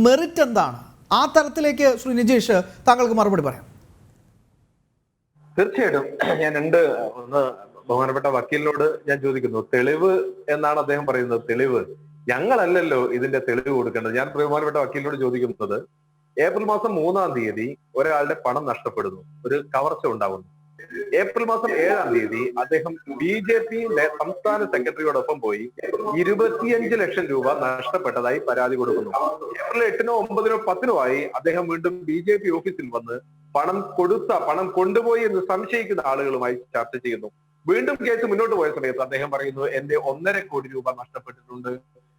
മെറിറ്റ് എന്താണ്? ആ തലത്തിലേക്ക് ശ്രീ നിജേഷ് താങ്കൾക്ക് മറുപടി പറയാം. തീർച്ചയായിട്ടും ഞാൻ ഒന്ന് ബഹുമാനപ്പെട്ട വക്കീലിനോട് ഞാൻ ചോദിക്കുന്നു, തെളിവ് എന്നാണ് അദ്ദേഹം പറയുന്നത്. തെളിവ് ഞങ്ങളല്ലല്ലോ ഇതിന്റെ തെളിവ് കൊടുക്കേണ്ടത്. ഞാൻ ബഹുമാനപ്പെട്ട വക്കീലിനോട് ചോദിക്കുന്നത്, ഏപ്രിൽ മാസം 3-ാം തീയതി ഒരാളുടെ പണം നഷ്ടപ്പെടുന്നു, ഒരു കവർച്ച ഉണ്ടാകുന്നു. ഏപ്രിൽ മാസം 7-ാം തീയതി അദ്ദേഹം BJP സംസ്ഥാന സെക്രട്ടറിയോടൊപ്പം പോയി 25 ലക്ഷം രൂപ നഷ്ടപ്പെട്ടതായി പരാതി കൊടുക്കുന്നു. ഏപ്രിൽ 8-നോ 9-നോ 10-നോ ആയി അദ്ദേഹം വീണ്ടും BJP ഓഫീസിൽ വന്ന് പണം കൊണ്ടുപോയി എന്ന് സംശയിക്കുന്ന ആളുകളുമായി ചർച്ച ചെയ്യുന്നു. വീണ്ടും കേസ് മുന്നോട്ട് പോയ സമയത്ത് അദ്ദേഹം പറയുന്നു, എന്റെ 1.5 കോടി രൂപ നഷ്ടപ്പെട്ടിട്ടുണ്ട്,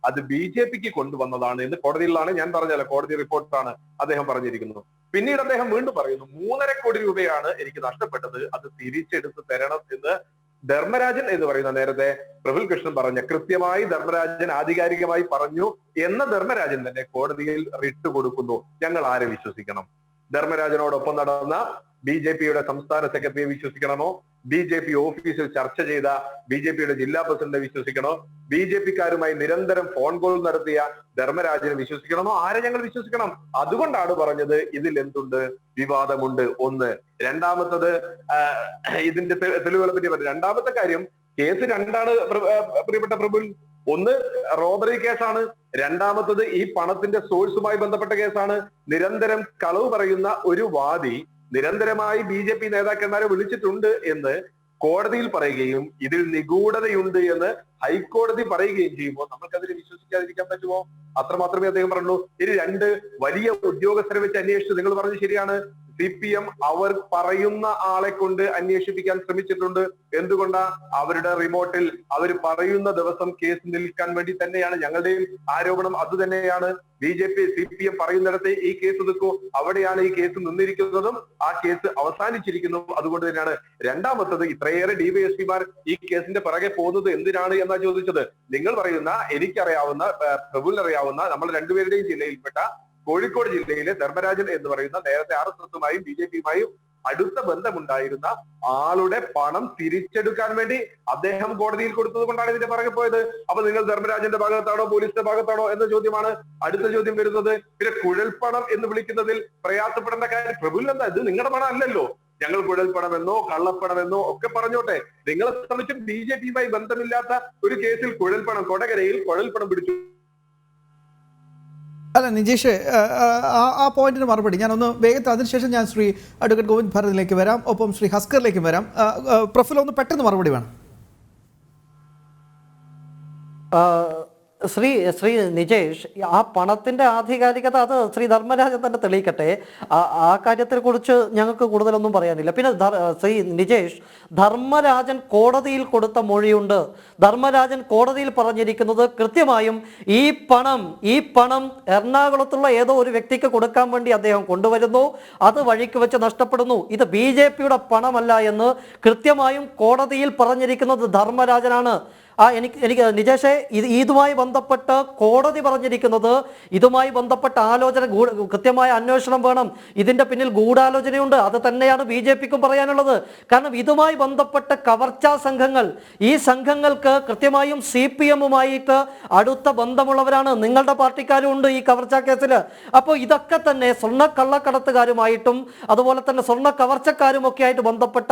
അത് BJPക്ക് കൊണ്ടുവന്നതാണ് എന്ന്. കോടതിയിലാണ്, ഞാൻ പറഞ്ഞല്ലോ, കോടതി റിപ്പോർട്ടാണ് അദ്ദേഹം പറഞ്ഞിരിക്കുന്നത്. പിന്നീട് അദ്ദേഹം വീണ്ടും പറയുന്നു, 3.5 കോടി രൂപയാണ് എനിക്ക് നഷ്ടപ്പെട്ടത്, അത് തിരിച്ചെടുത്ത് തരണം എന്ന് ധർമ്മരാജൻ എന്ന് പറയുന്ന, നേരത്തെ പ്രഫുൽ കൃഷ്ണൻ പറഞ്ഞ, കൃത്യമായി ധർമ്മരാജൻ ആധികാരികമായി പറഞ്ഞു എന്ന ധർമ്മരാജൻ തന്നെ കോടതിയിൽ റിട്ട് കൊടുക്കുന്നു. ഞങ്ങൾ ആരെ വിശ്വസിക്കണം? ധർമ്മരാജനോടൊപ്പം നടന്ന BJPയുടെ സംസ്ഥാന സെക്രട്ടറിയെ വിശ്വസിക്കണമോ? BJP ഓഫീസിൽ ചർച്ച ചെയ്ത BJPയുടെ ജില്ലാ പ്രസിഡന്റിനെ വിശ്വസിക്കണോ? BJPക്കാരുമായി നിരന്തരം ഫോൺ കോൾ നടത്തിയ ധർമ്മരാജനെ വിശ്വസിക്കണമോ? ആരെ ഞങ്ങൾ വിശ്വസിക്കണം? അതുകൊണ്ടാണ് പറഞ്ഞത് ഇതിൽ എന്തുണ്ട്, വിവാദമുണ്ട്. ഒന്ന്. രണ്ടാമത്തത്, ഇതിന്റെ തെളിവുകളെ പറ്റി പറഞ്ഞു. രണ്ടാമത്തെ കാര്യം, കേസ് രണ്ടാണ് പ്രിയപ്പെട്ട പ്രഭുൽ. ഒന്ന് റോബറി കേസാണ്, രണ്ടാമത്തത് ഈ പണത്തിന്റെ സോഴ്സുമായി ബന്ധപ്പെട്ട കേസാണ്. നിരന്തരം കളവ് പറയുന്ന ഒരു വാദി നിരന്തരമായി BJP നേതാക്കന്മാരെ വിളിച്ചിട്ടുണ്ട് എന്ന് കോടതിയിൽ പറയുകയും ഇതിൽ നിഗൂഢതയുണ്ട് എന്ന് ഹൈക്കോടതി പറയുകയും ചെയ്യുമ്പോൾ നമുക്കതിൽ വിശ്വസിക്കാതിരിക്കാൻ പറ്റുമോ? അത്രമാത്രമേ അദ്ദേഹം പറഞ്ഞു. ഇനി 2 വലിയ ഉദ്യോഗസ്ഥരെ വെച്ച് അന്വേഷിച്ചു. നിങ്ങൾ പറഞ്ഞു ശരിയാണ്, CPM അവർ പറയുന്ന ആളെ കൊണ്ട് അന്വേഷിപ്പിക്കാൻ ശ്രമിച്ചിട്ടുണ്ട്. എന്തുകൊണ്ടാ? അവരുടെ റിമോട്ടിൽ അവർ പറയുന്ന ദിവസം കേസ് നിൽക്കാൻ വേണ്ടി തന്നെയാണ്. ഞങ്ങളുടെയും ആരോപണം അത് തന്നെയാണ്. BJP CPM പറയുന്നിടത്ത് ഈ കേസ് നിൽക്കൂ, അവിടെയാണ് ഈ കേസ് നിന്നിരിക്കുന്നതും ആ കേസ് അവസാനിച്ചിരിക്കുന്നതും. അതുകൊണ്ട് തന്നെയാണ്. രണ്ടാമത്തത്, ഇത്രയേറെ DYSPമാർ ഈ കേസിന്റെ പിറകെ പോകുന്നത് എന്തിനാണ് എന്നാ ചോദിച്ചത്. നിങ്ങൾ പറയുന്ന, എനിക്കറിയാവുന്ന, പ്രഭുവിനറിയാവുന്ന, നമ്മൾ രണ്ടുപേരുടെയും ജില്ലയിൽപ്പെട്ട കോഴിക്കോട് ജില്ലയിലെ ധർമ്മരാജൻ എന്ന് പറയുന്ന, നേരത്തെ RSSുമായും BJPയുമായും അടുത്ത ബന്ധമുണ്ടായിരുന്ന ആളുടെ പണം തിരിച്ചെടുക്കാൻ വേണ്ടി അദ്ദേഹം കോടതിയിൽ കൊടുത്തത് കൊണ്ടാണ് ഇതിന്റെ പുറകെ പോയത്. അപ്പൊ നിങ്ങൾ ധർമ്മരാജന്റെ ഭാഗത്താണോ പോലീസിന്റെ ഭാഗത്താണോ എന്ന ചോദ്യമാണ് അടുത്ത ചോദ്യം വരുന്നത്. പിന്നെ കുഴൽപ്പണം എന്ന് വിളിക്കുന്നതിൽ പ്രയാസപ്പെടേണ്ട കാര്യം പ്രഫുൽ എന്താ, ഇത് നിങ്ങളുടെ പണം അല്ലല്ലോ. ഞങ്ങൾ കുഴൽപ്പണമെന്നോ കള്ളപ്പണമെന്നോ ഒക്കെ പറഞ്ഞോട്ടെ, നിങ്ങളെ സംബന്ധിച്ചും ബി ജെ പിയുമായി ബന്ധമില്ലാത്ത ഒരു കേസിൽ കുഴൽപ്പണം, കൊടകരയിൽ കുഴൽപ്പണം പിടിച്ചു. അല്ല നിജേഷ്, ആ പോയിന്റിന് മറുപടി ഞാനൊന്ന് വേഗത്തിൽ, അതിനുശേഷം ഞാൻ ശ്രീ അഡ്വക്കേറ്റ് ഗോവിന്ദ് ഭാരതിലേക്ക് വരാം, ഒപ്പം ശ്രീ ഹസ്കറിലേക്കും വരാം. പ്രഫുൽ ഒന്ന് പെട്ടെന്ന് മറുപടി വേണം. ശ്രീ നിജേഷ്, ആ പണത്തിന്റെ ആധികാരികത അത് ശ്രീ ധർമ്മരാജൻ തന്നെ തെളിയിക്കട്ടെ. ആ കാര്യത്തെ കുറിച്ച് ഞങ്ങൾക്ക് കൂടുതലൊന്നും പറയാനില്ല. പിന്നെ ശ്രീ നിജേഷ്, ധർമ്മരാജൻ കോടതിയിൽ കൊടുത്ത മൊഴിയുണ്ട്. ധർമ്മരാജൻ കോടതിയിൽ പറഞ്ഞിരിക്കുന്നത് കൃത്യമായും ഈ പണം എറണാകുളത്തുള്ള ഏതോ ഒരു വ്യക്തിക്ക് കൊടുക്കാൻ വേണ്ടി അദ്ദേഹം കൊണ്ടുവരുന്നു, അത് വഴിക്ക് വെച്ച് നഷ്ടപ്പെടുന്നു, ഇത് BJPയുടെ പണമല്ല എന്ന് കൃത്യമായും കോടതിയിൽ പറഞ്ഞിരിക്കുന്നത് ധർമ്മരാജനാണ്. എനിക്ക് നിജേഷെ, ഇതുമായി ബന്ധപ്പെട്ട് കോടതി പറഞ്ഞിരിക്കുന്നത് ഇതുമായി ബന്ധപ്പെട്ട ആലോചന, കൃത്യമായ അന്വേഷണം വേണം, ഇതിന്റെ പിന്നിൽ ഗൂഢാലോചനയുണ്ട്. അത് തന്നെയാണ് BJPക്കും പറയാനുള്ളത്. കാരണം ഇതുമായി ബന്ധപ്പെട്ട കവർച്ചാ സംഘങ്ങൾ, ഈ സംഘങ്ങൾക്ക് കൃത്യമായും CPM-ഉമായിട്ട് അടുത്ത ബന്ധമുള്ളവരാണ്. നിങ്ങളുടെ പാർട്ടിക്കാരും ഉണ്ട് ഈ കവർച്ചാ കേസിൽ. അപ്പോൾ ഇതൊക്കെ തന്നെ സ്വർണ്ണ കള്ളക്കടത്തുകാരുമായിട്ടും അതുപോലെ തന്നെ സ്വർണ്ണ കവർച്ചക്കാരും ഒക്കെ ആയിട്ട് ബന്ധപ്പെട്ട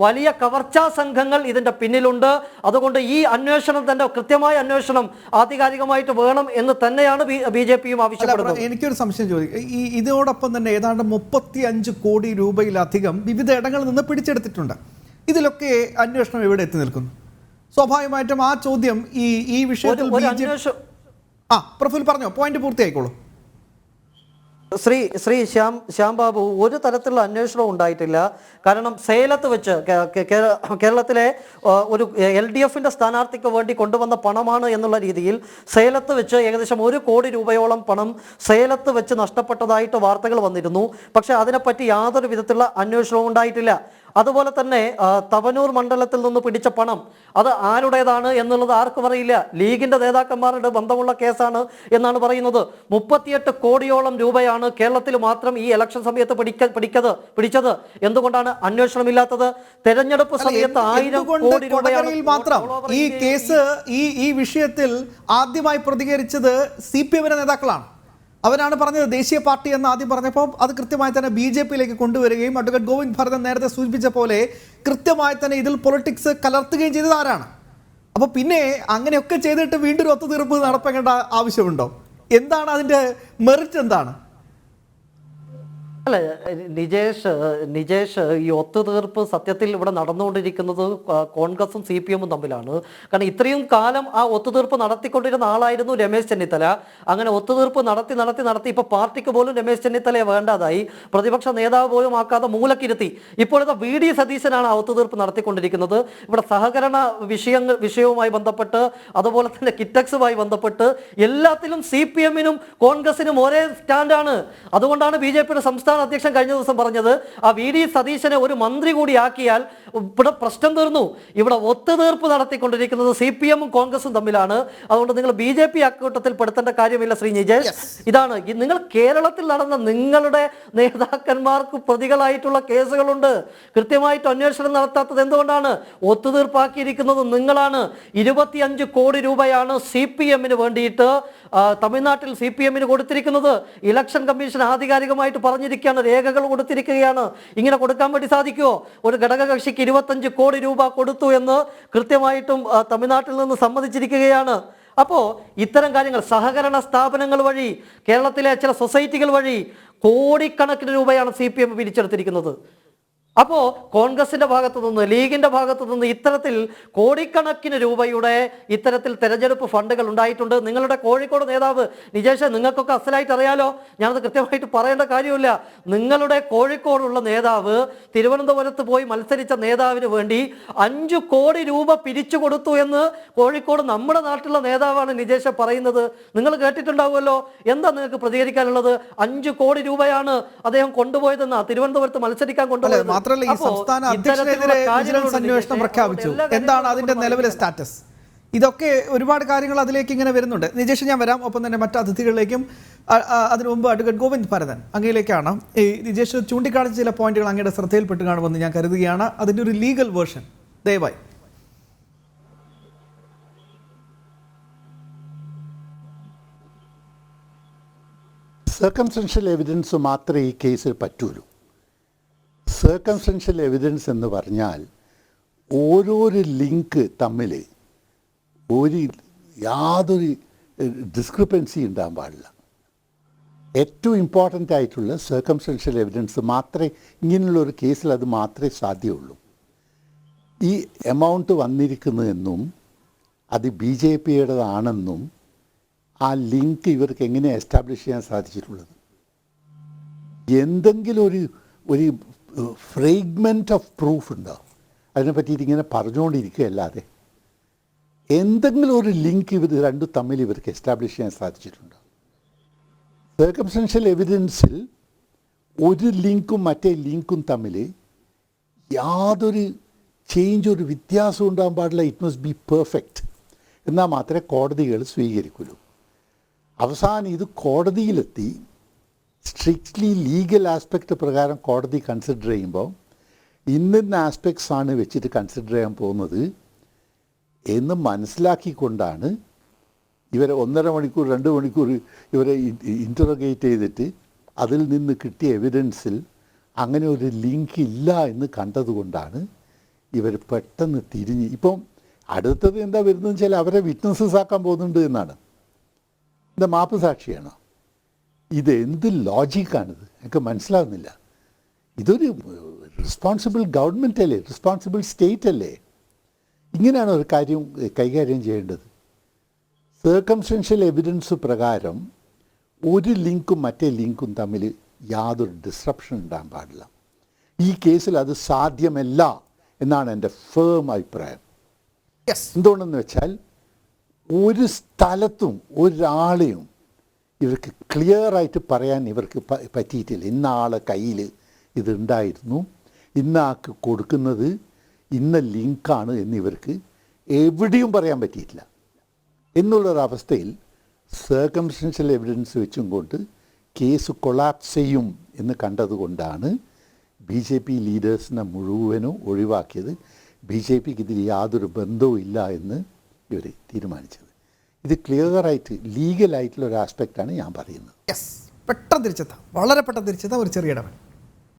വലിയ കവർച്ചാ സംഘങ്ങൾ ഇതിന്റെ പിന്നിലുണ്ട്. അതുകൊണ്ട് ഈ അന്വേഷണം തന്നെ, കൃത്യമായ അന്വേഷണം ആധികാരികമായിട്ട് വേണം എന്ന് തന്നെയാണ് BJPയും ആവശ്യപ്പെടുന്നത്. എനിക്കൊരു സംശയം ചോദിക്കും. ഇതോടൊപ്പം തന്നെ ഏതാണ്ട് 35 കോടി രൂപയിലധികം വിവിധ ഇടങ്ങളിൽ നിന്ന് പിടിച്ചെടുത്തിട്ടുണ്ട്. ഇതിലൊക്കെ അന്വേഷണം എവിടെ എത്തി നിൽക്കുന്നു? സ്വാഭാവികമായിട്ടും ആ ചോദ്യം ഈ വിഷയത്തിൽ പ്രഫുൽ പറഞ്ഞോ, പോയിന്റ് പൂർത്തിയായിക്കോളൂ. ശ്രീ ശ്യാം ബാബു, ഒരു തരത്തിലുള്ള അന്വേഷണവും ഉണ്ടായിട്ടില്ല. കാരണം സേലത്ത് വെച്ച് കേരളത്തിലെ ഒരു LDFന്റെ സ്ഥാനാർത്ഥിക്ക് വേണ്ടി കൊണ്ടുവന്ന പണമാണ് എന്നുള്ള രീതിയിൽ സേലത്ത് വെച്ച് ഏകദേശം 1 കോടി രൂപയോളം പണം സേലത്ത് വെച്ച് നഷ്ടപ്പെട്ടതായിട്ട് വാർത്തകൾ വന്നിരുന്നു. പക്ഷെ അതിനെപ്പറ്റി യാതൊരു വിധത്തിലുള്ള അന്വേഷണവും ഉണ്ടായിട്ടില്ല. അതുപോലെ തന്നെ തവനൂർ മണ്ഡലത്തിൽ നിന്ന് പിടിച്ച പണം അത് ആരുടേതാണ് എന്നുള്ളത് ആർക്കും അറിയില്ല. ലീഗിന്റെ നേതാക്കന്മാരുടെ ബന്ധമുള്ള കേസാണ് എന്നാണ് പറയുന്നത്. 38 കോടിയോളം രൂപയാണ് കേരളത്തിൽ മാത്രം ഈ ഇലക്ഷൻ സമയത്ത് പിടിച്ചത്. എന്തുകൊണ്ടാണ് അന്വേഷണമില്ലാത്തത്? തെരഞ്ഞെടുപ്പ് സമയത്ത് 1000 കോടി രൂപയാണ് മാത്രം ഈ കേസ്, ഈ വിഷയത്തിൽ ആദ്യമായി പ്രതികരിച്ചത് CPM-ന്റെ നേതാക്കളാണ്. അവരാണ് പറഞ്ഞത് ദേശീയ പാർട്ടി എന്ന് ആദ്യം പറഞ്ഞപ്പോൾ അത് കൃത്യമായി തന്നെ BJPയിലേക്ക് കൊണ്ടുവരികയും അഡ്വക്കേറ്റ് ഗോവിന്ദ് ഭാരതൻ നേരത്തെ സൂചിപ്പിച്ച പോലെ കൃത്യമായി തന്നെ ഇതിൽ പൊളിറ്റിക്സ് കലർത്തുകയും ചെയ്തത് ആരാണ്? അപ്പോൾ പിന്നെ അങ്ങനെയൊക്കെ ചെയ്തിട്ട് വീണ്ടും ഒരു ഒത്തുതീർപ്പ് നടത്തേണ്ട ആവശ്യമുണ്ടോ? എന്താണ് അതിൻ്റെ മെറിറ്റ്? എന്താണ്? അല്ല നിജേഷ്, ഈ ഒത്തുതീർപ്പ് സത്യത്തിൽ ഇവിടെ നടന്നുകൊണ്ടിരിക്കുന്നത് കോൺഗ്രസും CPM-ഉം തമ്മിലാണ്. കാരണം ഇത്രയും കാലം ആ ഒത്തുതീർപ്പ് നടത്തിക്കൊണ്ടിരുന്ന ആളായിരുന്നു രമേശ് ചെന്നിത്തല. അങ്ങനെ ഒത്തുതീർപ്പ് നടത്തി ഇപ്പൊ പാർട്ടിക്ക് പോലും രമേശ് ചെന്നിത്തലയെ വേണ്ടാതായി, പ്രതിപക്ഷ നേതാവ് പോലും ആക്കാതെ മൂലക്കിരുത്തി. ഇപ്പോഴത്തെ VD സതീശനാണ് ആ ഒത്തുതീർപ്പ് നടത്തിക്കൊണ്ടിരിക്കുന്നത്. ഇവിടെ സഹകരണ വിഷയവുമായി ബന്ധപ്പെട്ട് അതുപോലെ തന്നെ കിറ്റക്സുമായി ബന്ധപ്പെട്ട് എല്ലാത്തിലും CPM-നും കോൺഗ്രസിനും ഒരേ സ്റ്റാൻഡാണ്. അതുകൊണ്ടാണ് BJPയുടെ സംസ്ഥാന അധ്യക്ഷൻ കഴിഞ്ഞ ദിവസം പറഞ്ഞത് ആ VD സതീശനെ ഒരു മന്ത്രി കൂടി ആക്കിയാൽ ഇവിടെ പ്രശ്നം തീർന്നു. ഇവിടെ ഒത്തുതീർപ്പ് നടത്തിക്കൊണ്ടിരിക്കുന്നത് CPM-ഉം കോൺഗ്രസും തമ്മിലാണ്. അതുകൊണ്ട് നിങ്ങൾ BJP അക്കൂട്ടത്തിൽ പെടുത്തേണ്ട കാര്യമില്ല. ശ്രീ നിജേഷ്, ഇതാണ് നിങ്ങൾ കേരളത്തിൽ നടന്ന നിങ്ങളുടെ നേതാക്കന്മാർക്ക് പ്രതികളായിട്ടുള്ള കേസുകളുണ്ട്. കൃത്യമായിട്ട് അന്വേഷണം നടത്താത്തത് എന്തുകൊണ്ടാണ്? ഒത്തുതീർപ്പാക്കിയിരിക്കുന്നത് നിങ്ങളാണ്. 25 കോടി രൂപയാണ് CPM-ന് വേണ്ടിയിട്ട് തമിഴ്നാട്ടിൽ CPM-ന് കൊടുത്തിരിക്കുന്നത്. ഇലക്ഷൻ കമ്മീഷൻ ആധികാരികമായിട്ട് പറഞ്ഞിരിക്കുകയാണ്, രേഖകൾ കൊടുത്തിരിക്കുകയാണ്. ഇങ്ങനെ കൊടുക്കാൻ വേണ്ടി സാധിക്കുമോ? ഒരു ഘടകകക്ഷിക്ക് 25 കോടി രൂപ കൊടുത്തു എന്ന് കൃത്യമായിട്ടും തമിഴ്നാട്ടിൽ നിന്ന് സമ്മതിച്ചിരിക്കുകയാണ്. അപ്പോൾ ഇത്തരം കാര്യങ്ങൾ സഹകരണ സ്ഥാപനങ്ങൾ വഴി, കേരളത്തിലെ ചില സൊസൈറ്റികൾ വഴി കോടിക്കണക്കിന് രൂപയാണ് CPM പിരിച്ചെടുത്തിരിക്കുന്നത്. അപ്പോൾ കോൺഗ്രസിന്റെ ഭാഗത്തു നിന്ന്, ലീഗിന്റെ ഭാഗത്തു നിന്ന് ഇത്തരത്തിൽ കോടിക്കണക്കിന് രൂപയുടെ ഇത്തരത്തിൽ തെരഞ്ഞെടുപ്പ് ഫണ്ടുകൾ ഉണ്ടായിട്ടുണ്ട്. നിങ്ങളുടെ കോഴിക്കോട് നേതാവ് നിജേഷ്, നിങ്ങൾക്കൊക്കെ അസലായിട്ട് അറിയാലോ, ഞാനത് കൃത്യമായിട്ട് പറയേണ്ട കാര്യമില്ല. നിങ്ങളുടെ കോഴിക്കോടുള്ള നേതാവ് തിരുവനന്തപുരത്ത് പോയി മത്സരിച്ച നേതാവിന് വേണ്ടി 5 കോടി രൂപ പിരിച്ചു കൊടുത്തു എന്ന് കോഴിക്കോട് നമ്മുടെ നാട്ടിലുള്ള നേതാവാണ് നിജേഷ് പറയുന്നത്. നിങ്ങൾ കേട്ടിട്ടുണ്ടാവുമല്ലോ. എന്താ നിങ്ങൾക്ക് പ്രതികരിക്കാനുള്ളത്? 5 കോടി രൂപയാണ് അദ്ദേഹം കൊണ്ടുപോയതെന്നാ തിരുവനന്തപുരത്ത് മത്സരിക്കാൻ കൊണ്ടുപോയത്. മാത്രമല്ല ഈ സംസ്ഥാന അധ്യക്ഷനെതിരെ വിജിലൻസ് അന്വേഷണം പ്രഖ്യാപിച്ചു. എന്താണ് അതിന്റെ നിലവിലെ സ്റ്റാറ്റസ്? ഇതൊക്കെ ഒരുപാട് കാര്യങ്ങൾ അതിലേക്ക് ഇങ്ങനെ വരുന്നുണ്ട്. നിജേഷ്, ഞാൻ വരാം. ഒപ്പം തന്നെ മറ്റ് അതിഥികളിലേക്കും. അതിനു മുമ്പ് അഡ്വക്കേറ്റ് ഗോവിന്ദ് ഭരതൻ, അങ്ങയിലേക്കാണ്. ഈ നിജേഷ് ചൂണ്ടിക്കാണിച്ച ചില പോയിന്റുകൾ അങ്ങയുടെ ശ്രദ്ധയിൽപ്പെട്ട് കാണുമെന്ന് ഞാൻ കരുതുകയാണ്. അതിൻ്റെ ഒരു ലീഗൽ വേർഷൻ ദയവായി. സർക്കംസ്റ്റൻഷ്യൽ എവിഡൻസ് മാത്രമേ ഈ കേസിൽ പറ്റുള്ളൂ. സർക്കംസ്റ്റൻഷ്യൽ എവിഡൻസ് എന്ന് പറഞ്ഞാൽ ഓരോരോ ലിങ്ക് തമ്മിൽ യാതൊരു ഡിസ്ക്രിപ്പൻസി ഉണ്ടാകാൻ പാടില്ല. ഏറ്റവും ഇമ്പോർട്ടൻ്റ് ആയിട്ടുള്ള സർക്കംസ്റ്റൻഷ്യൽ എവിഡൻസ് മാത്രമേ ഇങ്ങനെയുള്ളൊരു കേസിൽ അത് മാത്രമേ സാധ്യമുള്ളൂ. ഈ എമൗണ്ട് വന്നിരിക്കുന്നതെന്നും അത് BJPയുടേതാണെന്നും ആ ലിങ്ക് ഇവർക്ക് എങ്ങനെ എസ്റ്റാബ്ലിഷ് ചെയ്യാൻ സാധിച്ചിട്ടുള്ളത്? എന്തെങ്കിലും ഒരു ഫ്രേഗ്മെൻറ്റ് ഓഫ് പ്രൂഫ് ഉണ്ടോ? അതിനെ പറ്റിയിട്ട് ഇങ്ങനെ പറഞ്ഞുകൊണ്ടിരിക്കുകയല്ലാതെ എന്തെങ്കിലും ഒരു ലിങ്ക് ഇവർ രണ്ടും തമ്മിൽ ഇവർക്ക് എസ്റ്റാബ്ലിഷ് ചെയ്യാൻ സാധിച്ചിട്ടുണ്ടോ? സർക്കംസ്റ്റൻഷ്യൽ എവിഡൻസിൽ ഒരു ലിങ്കും മറ്റേ ലിങ്കും തമ്മിൽ യാതൊരു ഒരു വ്യത്യാസം ഉണ്ടാകാൻ പാടില്ല. It must be perfect. എന്നാൽ മാത്രമേ കോടതികൾ സ്വീകരിക്കുള്ളൂ. അവസാനം ഇത് കോടതിയിലെത്തി സ്ട്രിക്ട്ലി ലീഗൽ ആസ്പെക്റ്റ് പ്രകാരം കോടതി കൺസിഡർ ചെയ്യുമ്പോൾ ഇന്ന ആസ്പെക്ട്സ് ആണ് വെച്ചിട്ട് കൺസിഡർ ചെയ്യാൻ പോകുന്നത് എന്ന് മനസ്സിലാക്കിക്കൊണ്ടാണ് ഇവരെ 1.5 മണിക്കൂർ 2 മണിക്കൂർ ഇവരെ ഇൻറ്ററോഗേറ്റ് ചെയ്തിട്ട് അതിൽ നിന്ന് കിട്ടിയ എവിഡൻസിൽ അങ്ങനെ ഒരു ലിങ്ക് ഇല്ല എന്ന് കണ്ടതുകൊണ്ടാണ് ഇവർ പെട്ടെന്ന് തിരിഞ്ഞ് ഇപ്പം അടുത്തത് എന്താ വരുന്നതെന്ന് വെച്ചാൽ അവരെ വിറ്റ്നസ്സസ് ആക്കാൻ പോകുന്നുണ്ട് എന്നാണ്. എന്താ മാപ്പ് സാക്ഷിയാണോ? ഇത് എന്ത് ലോജിക്കാണിത്? എനിക്ക് മനസ്സിലാകുന്നില്ല. ഇതൊരു റെസ്പോൺസിബിൾ ഗവൺമെൻറ് അല്ലേ, റെസ്പോൺസിബിൾ സ്റ്റേറ്റ് അല്ലേ? ഇങ്ങനെയാണ് ഒരു കാര്യം കൈകാര്യം ചെയ്യേണ്ടത്. സർക്കംസ്റ്റൻഷ്യൽ എവിഡൻസ് പ്രകാരം ഒരു ലിങ്കും മറ്റേ ലിങ്കും തമ്മിൽ യാതൊരു ഡിസ്റപ്ഷൻ ഉണ്ടാകാൻ പാടില്ല. ഈ കേസിൽ അത് സാധ്യമല്ല എന്നാണ് എൻ്റെ ഫേം അഭിപ്രായം. എന്തുകൊണ്ടെന്ന് വെച്ചാൽ ഒരു സ്ഥലത്തും ഒരാളെയും ഇവർക്ക് ക്ലിയറായിട്ട് പറയാൻ ഇവർക്ക് പറ്റിയിട്ടില്ല. ഇന്ന ആളെ കയ്യിൽ ഇതുണ്ടായിരുന്നു, ഇന്ന ആൾക്ക് കൊടുക്കുന്നത് ഇന്ന ലിങ്കാണ് എന്നിവർക്ക് എവിടെയും പറയാൻ പറ്റിയിട്ടില്ല. എന്നുള്ളൊരവസ്ഥയിൽ സർക്കംസ്റ്റൻഷ്യൽ എവിഡൻസ് വെച്ചും കൊണ്ട് കേസ് കൊളാപ്സ് ചെയ്യും എന്ന് കണ്ടതുകൊണ്ടാണ് BJP ലീഡേഴ്സിനെ മുഴുവനും ഒഴിവാക്കിയത്. BJPക്ക് ഇതിൽ യാതൊരു ബന്ധവും ഇല്ല എന്ന് ഇവർ തീരുമാനിച്ചത്. ഇത് ക്ലിയറായിട്ട് ലീഗലായിട്ടുള്ള ഒരു ആസ്പെക്റ്റാണ് ഞാൻ പറയുന്നത്. പെട്ടെന്ന് തിരിച്ചെത്താം, വളരെ പെട്ടെന്ന് തിരിച്ചെത്താം. ഒരു ചെറിയ ഇടവേള.